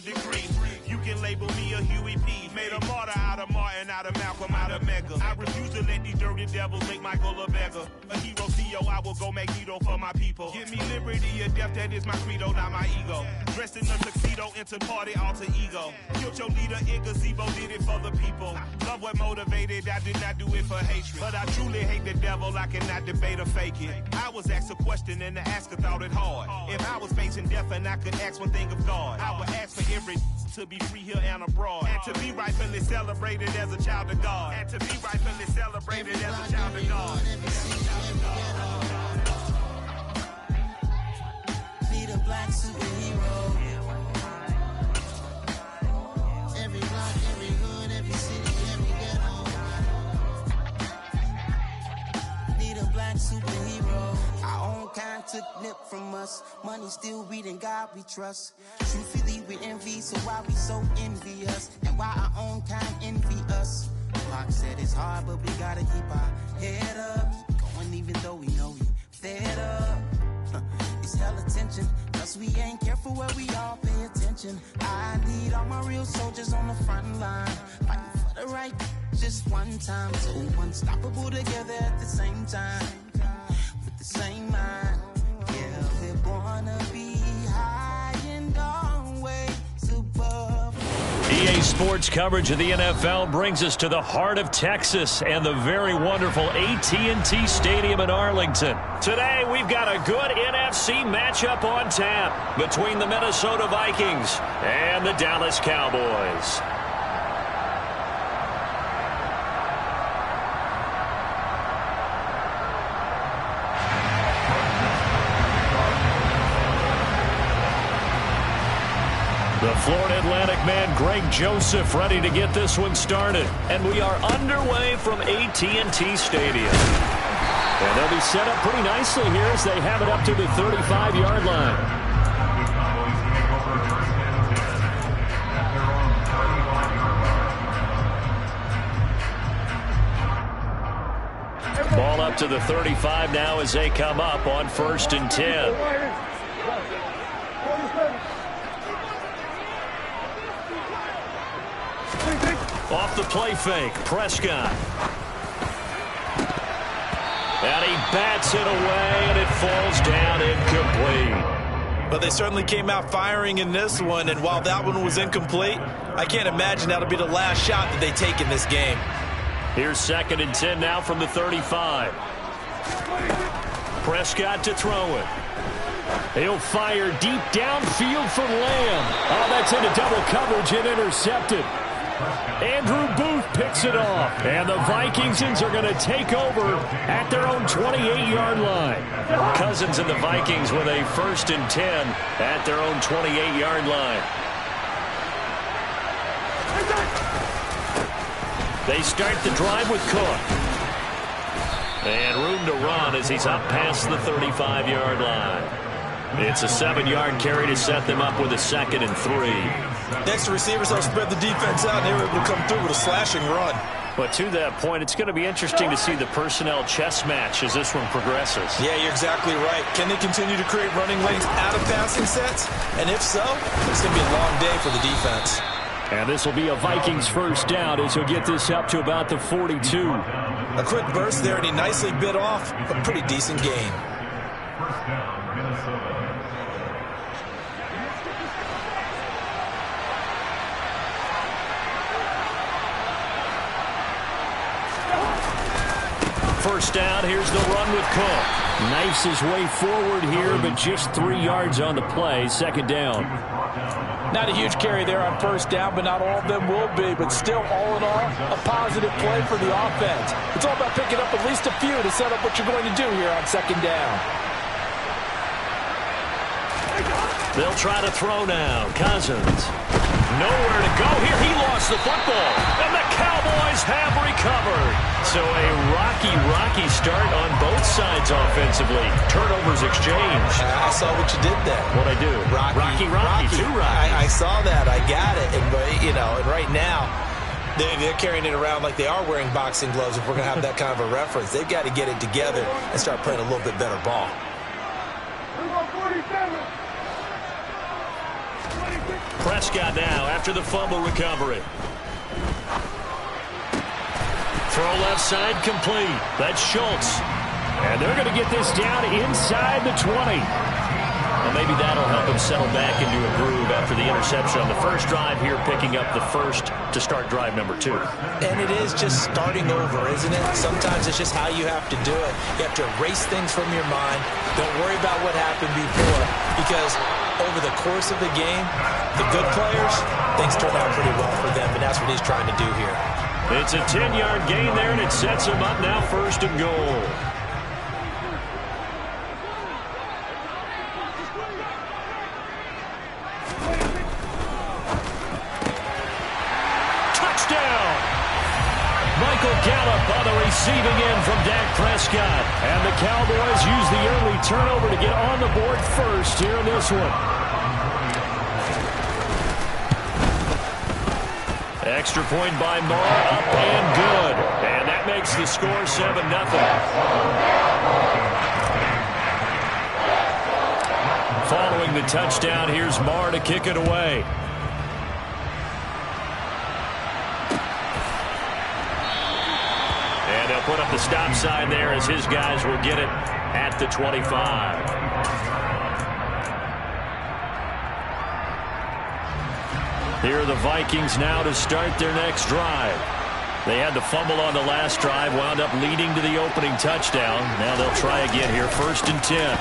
D: degree. You can label me a Huey P. Made a martyr out of Martin, out of Malcolm, out of Mega. I refuse to let these dirty devils make Michael a beggar. A hero CEO, I will go Magneto for my people. Give me liberty or death, that is my credo, not my ego. Dressed in a tuxedo, into party, alter ego. Killed your leader in gazebo, did it for the people. Love what motivated, I did not do it for hatred. But I truly hate the devil, I cannot debate or fake it. I was asked a question and the asker thought it hard. If I was facing death and I could ask one thing of God, I would ask for every to be free here and abroad, and to be rightfully celebrated as a child of God, and to be rightfully celebrated as a child of God.
G: Need a black superhero. Every block, every hood, every city, every ghetto. Need a black superhero. Our own kind took nip from us. Money still reading God we trust. Truthfully we envy, so why we so envious? And why our own kind envy us? Pac said it's hard, but we gotta keep our head up. Going even though we know we fed up. It's hell attention, plus we ain't careful where we all pay attention. I need all my real soldiers on the front line, fighting for the right just one time. So unstoppable together at the same time, with the same mind. Yeah, we're gonna be high and always above.
A: EA Sports coverage of the NFL brings us to the heart of Texas and the very wonderful AT&T Stadium in Arlington. Today, we've got a good NFC matchup on tap between the Minnesota Vikings and the Dallas Cowboys. The Florida Atlantic man, Greg Joseph, ready to get this one started. And we are underway from AT&T Stadium. And they'll be set up pretty nicely here as they have it up to the 35-yard line. Ball up to the 35 now as they come up on 1st and 10. Off the play fake, Prescott. And he bats it away, and it falls down incomplete.
B: But they certainly came out firing in this one, and while that one was incomplete, I can't imagine that'll be the last shot that they take in this game.
A: Here's 2nd and 10 now from the 35. Prescott to throw it. He'll fire deep downfield for Lamb. Oh, that's into double coverage and intercepted. Andrew Booth picks it off. And the Vikingsons are going to take over at their own 28-yard line. Cousins and the Vikings with a 1st and 10 at their own 28-yard line. They start the drive with Cook. And room to run as he's up past the 35-yard line. It's a 7-yard carry to set them up with a 2nd and 3.
B: Next to receivers, they'll spread the defense out, and they were able to come through with a slashing run.
A: But to that point, it's going to be interesting to see the personnel chess match as this one progresses.
B: Yeah, you're exactly right. Can they continue to create running lanes out of passing sets? And if so, it's going to be a long day for the defense.
A: And this will be a Vikings 1st down as he'll get this up to about the 42.
B: A quick burst there, and he nicely bit off a pretty decent gain.
A: First down, here's the run with Cook. Knifes his way forward here, but just 3 yards on the play. 2nd down.
B: Not a huge carry there on 1st down, but not all of them will be. But still, all in all, a positive play for the offense. It's all about picking up at least a few to set up what you're going to do here on 2nd down.
A: They'll try to throw now. Cousins. Nowhere to go here. He lost the football. And the Cowboys have recovered. So a rocky start on both sides offensively. Turnovers exchanged.
B: I saw what you did there.
A: What'd I do? Rocky. Two Rockies.
B: I saw that. I got it. And, and right now, they're carrying it around like they are wearing boxing gloves. If we're going to have that kind of a reference, they've got to get it together and start playing a little bit better ball.
A: Prescott now after the fumble recovery. Throw left side complete. That's Schultz. And they're going to get this down inside the 20. Well, maybe that'll help him settle back into a groove after the interception on the first drive here, picking up the first to start drive number 2.
B: And it is just starting over, isn't it? Sometimes it's just how you have to do it. You have to erase things from your mind. Don't worry about what happened before, because over the course of the game, the good players, things turn out pretty well for them, and that's what he's trying to do here.
A: It's a 10-yard gain there, and it sets him up now 1st and goal. Touchdown! Michael Gallup on the receiving end from Dak Prescott. And the Cowboys use the early turnover to get on the board first here in this one. Extra point by Moore, up and good. And that makes the score 7-0. Following the touchdown, here's Moore to kick it away. And they'll put up the stop sign there as his guys will get it at the 25. Here are the Vikings now to start their next drive. They had the fumble on the last drive, wound up leading to the opening touchdown. Now they'll try again here, 1st and 10.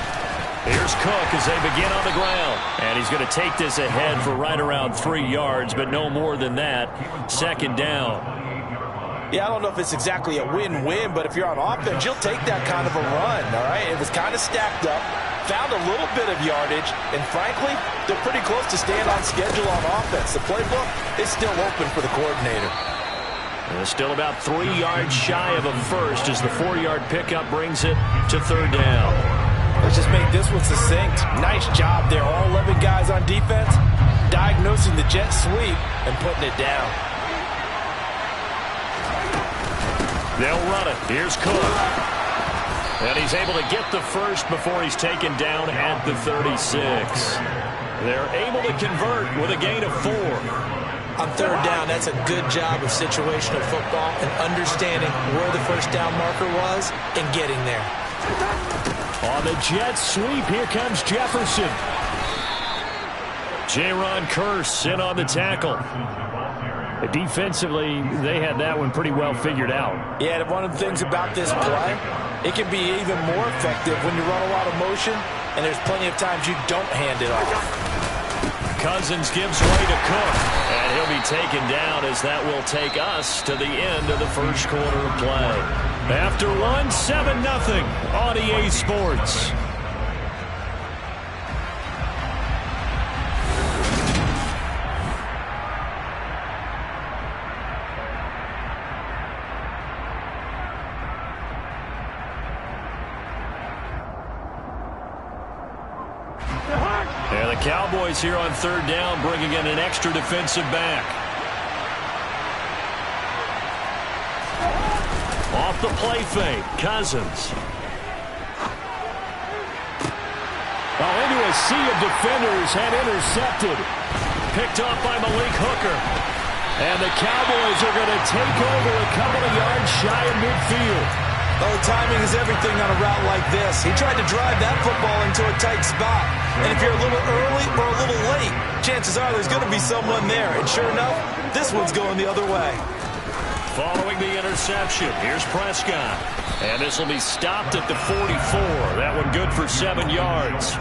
A: Here's Cook as they begin on the ground. And he's going to take this ahead for right around 3 yards, but no more than that. 2nd down.
B: Yeah, I don't know if it's exactly a win-win, but if you're on offense, you'll take that kind of a run, all right? It was kind of stacked up, found a little bit of yardage, and frankly, they're pretty close to staying on schedule on offense. The playbook is still open for the coordinator.
A: And still about 3 yards shy of a first as the 4-yard pickup brings it to 3rd down.
B: Let's just make this one succinct. Nice job there, all 11 guys on defense, diagnosing the jet sweep and putting it down.
A: They'll run it. Here's Cook. And he's able to get the first before he's taken down at the 36. They're able to convert with a gain of 4.
B: On 3rd down, that's a good job of situational football and understanding where the first down marker was and getting there.
A: On the jet sweep, here comes Jefferson. Jaron Kearse in on the tackle. Defensively, they had that one pretty well figured out.
B: Yeah, one of the things about this play, it can be even more effective when you run a lot of motion and there's plenty of times you don't hand it off.
A: Cousins gives way to Cook, and he'll be taken down as that will take us to the end of the first quarter of play. After 7-0 on EA Sports. And the Cowboys here on third down, bringing in an extra defensive back. Off the play fake, Cousins. Into a sea of defenders and intercepted. Picked off by Malik Hooker. And the Cowboys are going to take over a couple of yards shy of midfield.
B: Well, the timing is everything on a route like this. He tried to drive that football into a tight spot. And if you're a little early or a little late, chances are there's going to be someone there. And sure enough, this one's going the other way.
A: Following the interception, here's Prescott. And this will be stopped at the 44. That one good for 7 yards.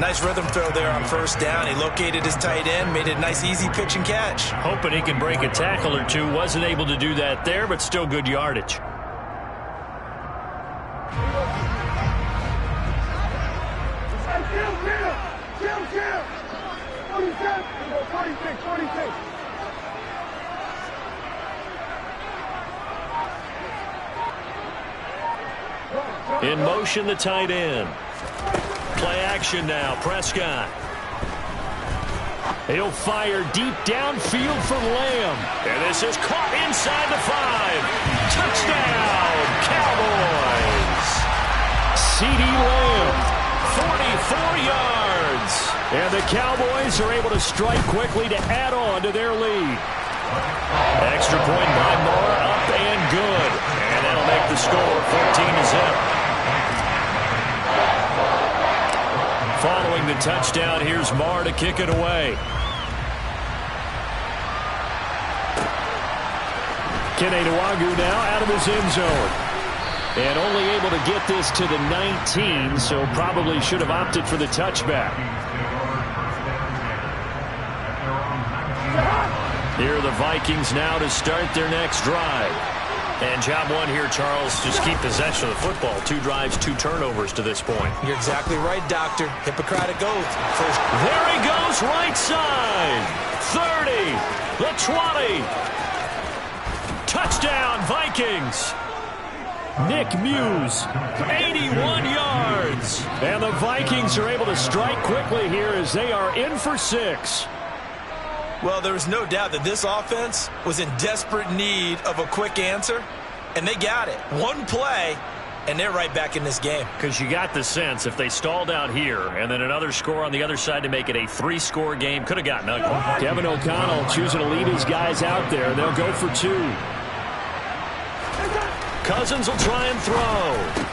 B: Nice rhythm throw there on first down. He located his tight end, made it a nice, easy pitch and catch.
A: Hoping he can break a tackle or two. Wasn't able to do that there, but still good yardage. In motion, the tight end. Play action now, Prescott. He'll fire deep downfield for Lamb. And this is caught inside the 5. Touchdown, Cowboys. CeeDee Lamb, 44 yards. And the Cowboys are able to strike quickly to add on to their lead. Extra point by Moore, up and good. And that'll make the score 14-0. Following the touchdown, here's Marr to kick it away. Kene Nwangwu now out of his end zone. And only able to get this to the 19, so probably should have opted for the touchback. Here are the Vikings now to start their next drive. And job one here, Charles, just keep possession of the football. 2 drives, 2 turnovers to this point.
B: You're exactly right, Doctor. Hippocratic oath.
A: There he goes, right side. 30, the 20. Touchdown, Vikings. Nick Muse, 81 yards. And the Vikings are able to strike quickly here as they are in for 6.
B: Well, there was no doubt that this offense was in desperate need of a quick answer, and they got it. One play, and they're right back in this game.
A: Because you got the sense if they stalled out here and then another score on the other side to make it a 3-score game, could have gotten ugly. Kevin O'Connell choosing to lead his guys out there. They'll go for 2. Cousins will try and throw.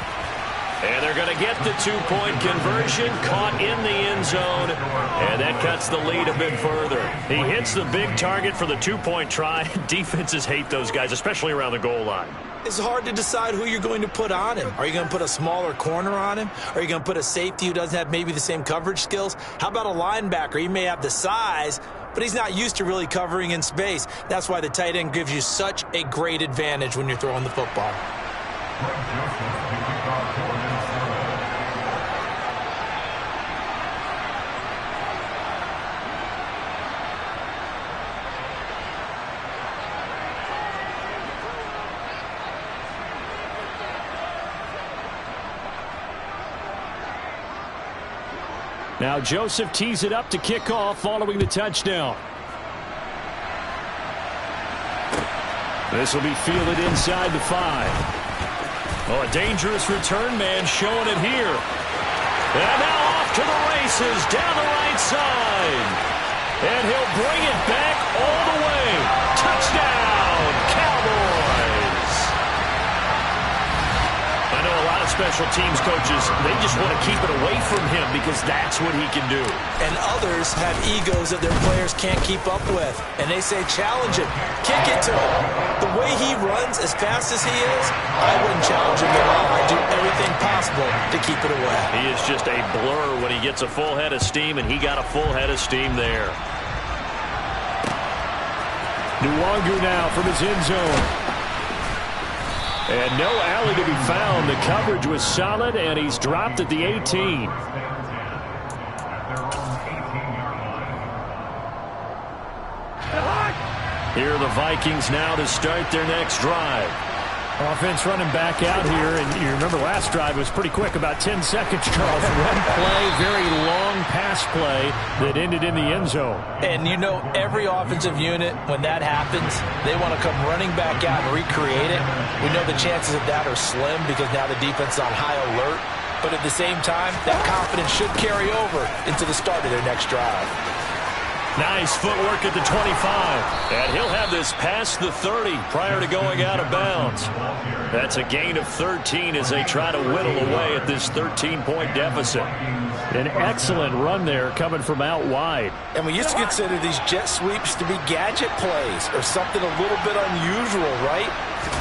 A: And they're going to get the 2-point conversion, caught in the end zone, and that cuts the lead a bit further. He hits the big target for the 2-point try. Defenses hate those guys, especially around the goal line.
B: It's hard to decide who you're going to put on him. Are you going to put a smaller corner on him? Are you going to put a safety who doesn't have maybe the same coverage skills? How about a linebacker? He may have the size, but he's not used to really covering in space. That's why the tight end gives you such a great advantage when you're throwing the football.
A: Now Joseph tees it up to kick off following the touchdown. This will be fielded inside the 5. Oh, a dangerous return man showing it here. And now off to the races down the right side. And he'll bring it back all the way. Touchdown, Cowboys. I know a lot of special teams coaches, they just want to keep it away from him because that's what he can do.
B: And others have egos that their players can't keep up with. And they say, challenge it. Kick it to him. The way he runs as fast as he is, I wouldn't challenge him at all. I'd do everything possible impossible to keep it away.
A: He is just a blur when he gets a full head of steam, and he got a full head of steam there.
C: Nwangu now from his end zone.
A: And no alley to be found. The coverage was solid, and he's dropped at the 18. Here are the Vikings now to start their next drive.
C: Offense running back out here, and you remember last drive was pretty quick, about 10 seconds, Charles.
A: One play, very long pass play that ended in the end zone.
B: And you know, every offensive unit, when that happens, they want to come running back out and recreate it. We know the chances of that are slim because now the defense is on high alert. But at the same time, that confidence should carry over into the start of their next drive.
A: Nice footwork at the 25. And he'll have this past the 30 prior to going out of bounds. That's a gain of 13 as they try to whittle away at this 13-point deficit.
C: An excellent run there coming from out wide.
B: And we used to consider these jet sweeps to be gadget plays or something a little bit unusual, right?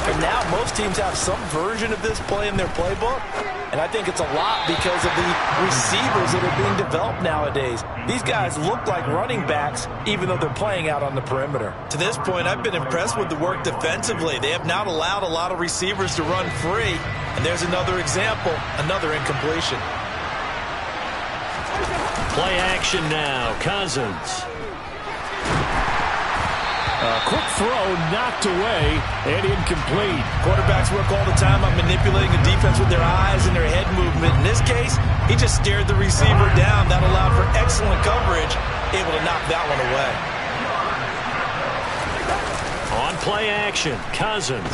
B: But now most teams have some version of this play in their playbook. And I think it's a lot because of the receivers that are being developed nowadays. These guys look like running backs even though they're playing out on the perimeter. To this point, I've been impressed with the work defensively. They have not allowed a lot of receivers to run free. And there's another example, another incompletion.
A: Play action now. Cousins.
C: A quick throw knocked away and incomplete.
B: Quarterbacks work all the time on manipulating a defense with their eyes and their head movement. In this case, he just stared the receiver down. That allowed for excellent coverage, able to knock that one away.
A: On play action, Cousins.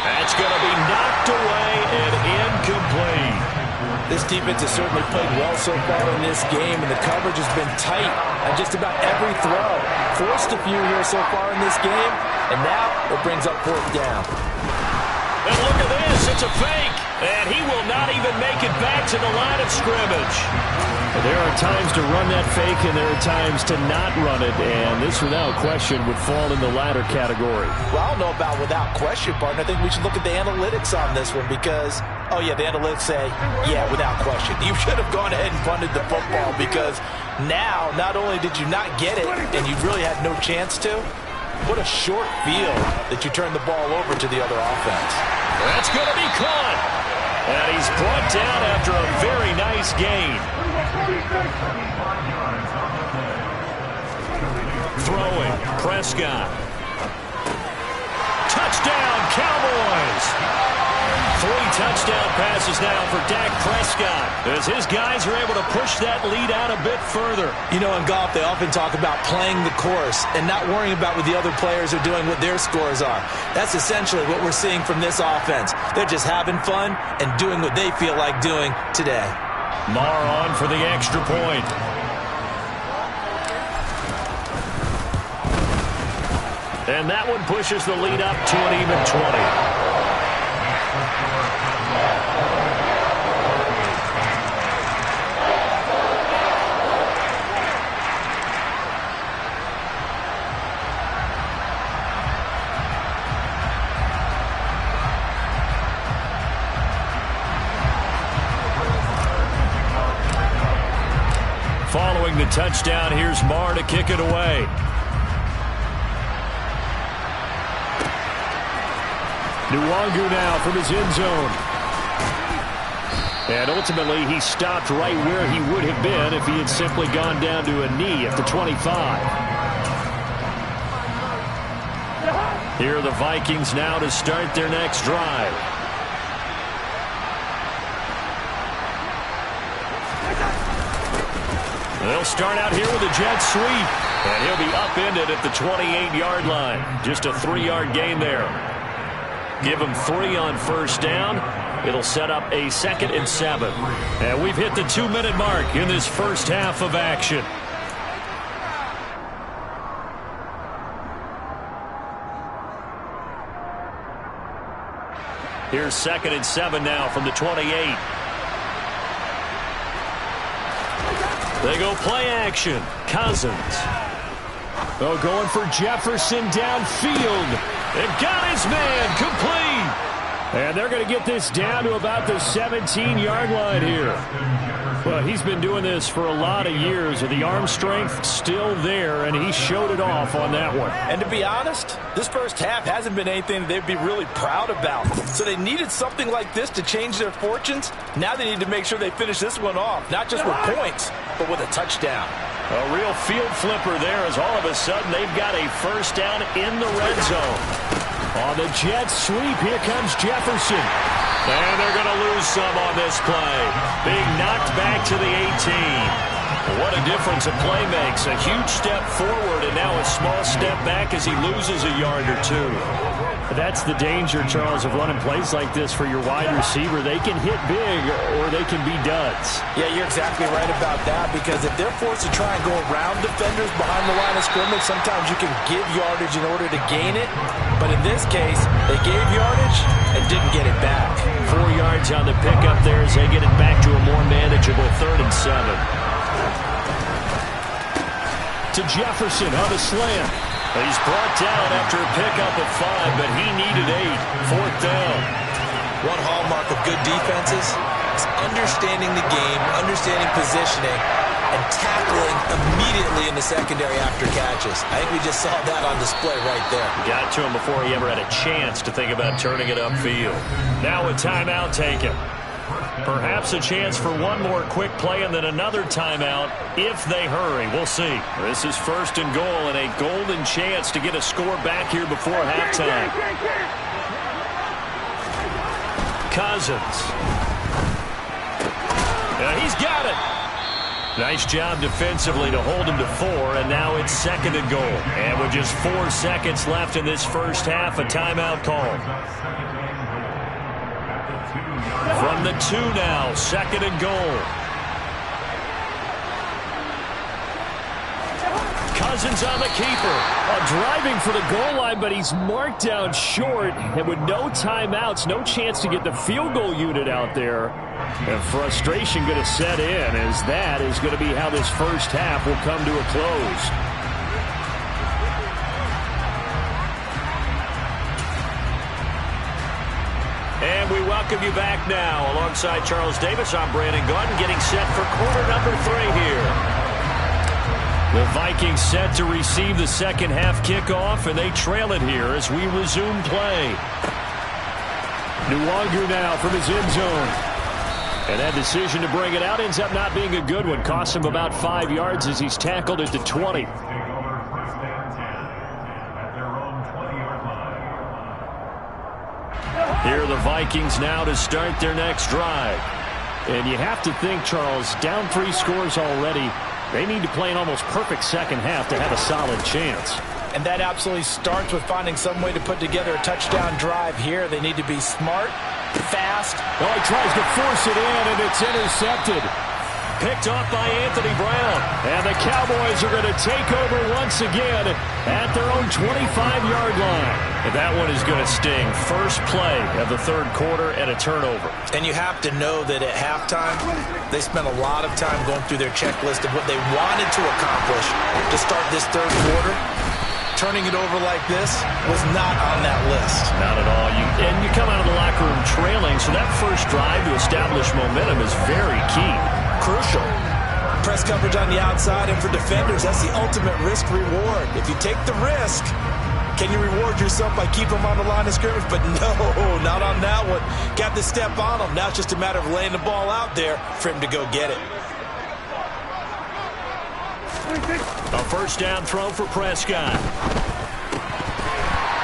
A: That's going to be knocked away and incomplete.
B: This defense has certainly played well so far in this game, and the coverage has been tight on just about every throw. Forced a few here so far in this game, and now it brings up fourth down.
A: And look at this, it's a fake, and he will not even make it back to the line of scrimmage.
C: There are times to run that fake, and there are times to not run it, and this, without question, would fall in the latter category.
B: Well, I don't know about without question, partner. I think we should look at the analytics on this one because, oh, yeah, the analytics say, yeah, without question. You should have gone ahead and punted the football because now, not only did you not get it, and you really had no chance to, what a short field that you turned the ball over to the other offense.
A: That's going to be caught. And he's brought down after a very nice gain. Throwing, Prescott. Touchdown, Cowboys. 3 touchdown passes now for Dak Prescott as his guys are able to push that lead out a bit further.
B: You know, in golf, they often talk about playing the course and not worrying about what the other players are doing, what their scores are. That's essentially what we're seeing from this offense. They're just having fun and doing what they feel like doing today.
A: Marr on for the extra point. And that one pushes the lead up to an even 20. Following the touchdown, here's Marr to kick it away.
C: Nwangu now from his end zone.
A: And ultimately, he stopped right where he would have been if he had simply gone down to a knee at the 25. Here are the Vikings now to start their next drive. They'll start out here with a jet sweep. And he'll be upended at the 28-yard line. Just a 3-yard gain there. Give him 3 on first down. It'll set up a 2nd and 7. And we've hit the 2-minute mark in this first half of action. Here's 2nd and 7 now from the 28. They go play action. Cousins.
C: Oh, going for Jefferson downfield.
A: And got his man complete.
C: And they're going to get this down to about the 17-yard line here. Well, he's been doing this for a lot of years, with the arm strength still there, and he showed it off on that one.
B: And to be honest, this first half hasn't been anything they'd be really proud about. So they needed something like this to change their fortunes. Now they need to make sure they finish this one off, not just with points, but with a touchdown.
A: A real field flipper there, as all of a sudden they've got a first down in the red zone. On the jet sweep, here comes Jefferson. And they're going to lose some on this play. Being knocked back to the 18. What a difference a play makes. A huge step forward and now a small step back as he loses a yard or two.
C: That's the danger, Charles, of running plays like this for your wide receiver. They can hit big or they can be duds.
B: Yeah, you're exactly right about that, because if they're forced to try and go around defenders behind the line of scrimmage, sometimes you can give yardage in order to gain it. But in this case, they gave yardage and didn't get it back.
A: 4 yards on the pickup there as they get it back to a more manageable 3rd and 7.
C: To Jefferson on the slant.
A: He's brought down after a pickup of 5, but he needed 8. 4th down.
B: One hallmark of good defenses is understanding the game, understanding positioning, and tackling immediately in the secondary after catches. I think we just saw that on display right there.
A: Got to him before he ever had a chance to think about turning it upfield. Now a timeout taken. Perhaps a chance for one more quick play and then another timeout if they hurry. We'll see. This is 1st and goal and a golden chance to get a score back here before halftime. Cousins. Yeah, he's got it. Nice job defensively to hold him to 4, and now it's 2nd and goal. And with just 4 seconds left in this first half, a timeout called. From the 2 now, 2nd and goal. Cousins on the keeper.
C: Driving for the goal line, but he's marked down short. And with no timeouts, no chance to get the field goal unit out there. And frustration going to set in, as that is going to be how this first half will come to a close.
A: And we welcome you back now. Alongside Charles Davis, I'm Brandon Gaudin, getting set for quarter number 3 here. The Vikings set to receive the second half kickoff, and they trail it here as we resume play.
C: Nwangu now from his end zone. And that decision to bring it out ends up not being a good one. Costs him about 5 yards as he's tackled at the 20.
A: Here are the Vikings now to start their next drive.
C: And you have to think, Charles, down 3 scores already. They need to play an almost perfect second half to have a solid chance.
B: And that absolutely starts with finding some way to put together a touchdown drive here. They need to be smart, fast.
C: Oh, he tries to force it in, and it's intercepted.
A: Picked off by Anthony Brown.
C: And the Cowboys are going to take over once again at their own 25-yard line.
A: And that one is going to sting. First play of the 3rd quarter and a turnover.
B: And you have to know that at halftime, they spent a lot of time going through their checklist of what they wanted to accomplish to start this 3rd quarter. Turning it over like this was not on that list.
A: Not at all. And you come out of the locker room trailing, so that first drive to establish momentum is very key.
B: Crucial. Press coverage on the outside, and for defenders, that's the ultimate risk-reward. If you take the risk, can you reward yourself by keeping them on the line of scrimmage? But no, not on that one. Got to step on them. Now it's just a matter of laying the ball out there for him to go get it.
A: A first down throw for Prescott.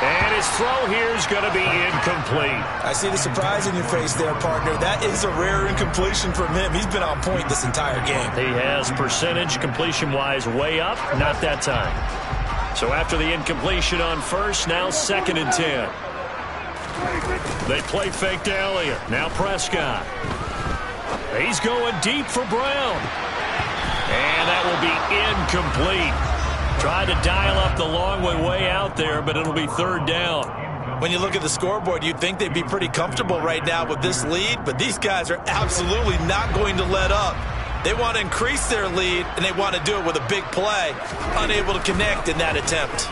A: And his throw here is going to be incomplete.
B: I see the surprise in your face there, partner. That is a rare incompletion from him. He's been on point this entire game.
A: He has percentage completion-wise way up. Not that time. So after the incompletion on first, now 2nd and 10. They play fake to Elliott. Now Prescott. He's going deep for Brown. And that will be incomplete. Tried to dial up the long way out there, but it'll be 3rd down.
B: When you look at the scoreboard, you'd think they'd be pretty comfortable right now with this lead, but these guys are absolutely not going to let up. They want to increase their lead, and they want to do it with a big play. Unable to connect in that attempt.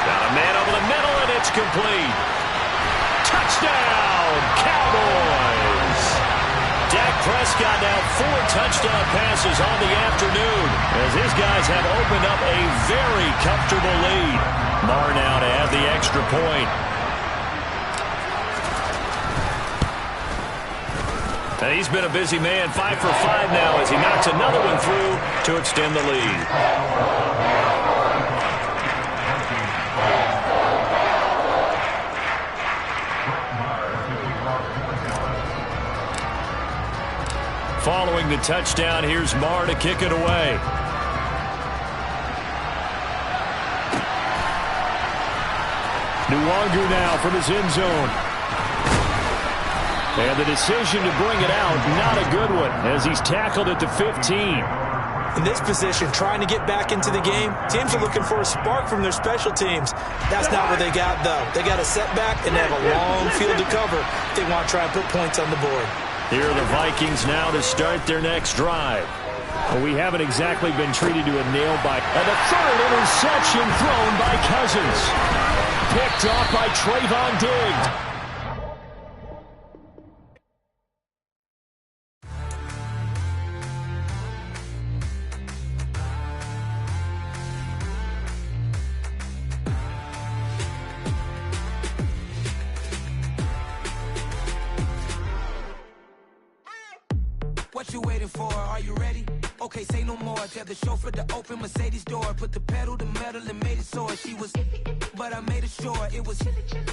A: Got a man over the middle, and it's complete. Touchdown, Cowboys! Dak Prescott now 4 touchdown passes on the afternoon as his guys have opened up a very comfortable lead. Marr now to add the extra point. And he's been a busy man, 5 for 5 now as he knocks another one through to extend the lead. Following the touchdown, here's Marr to kick it away. Nwangu now from his end zone. And the decision to bring it out, not a good one, as he's tackled at the 15.
B: In this position, trying to get back into the game, teams are looking for a spark from their special teams. That's not what they got, though. They got a setback, and they have a long field to cover if they want to try and put points on the board.
A: Here are the Vikings now to start their next drive.
C: Well, we haven't exactly been treated to a nail-bite. And the third interception thrown by Cousins. Picked off by Trayvon Diggs.
G: What you waiting for? Are you ready? Okay, say no more. Tell the chauffeur to open Mercedes door. Put the pedal to metal and made it soar. She was, but I made it sure it was.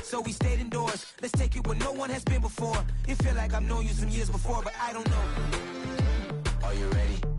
G: So we stayed indoors. Let's take it where no one has been before. It feel like I've known you some years before, but I don't know. Are you ready?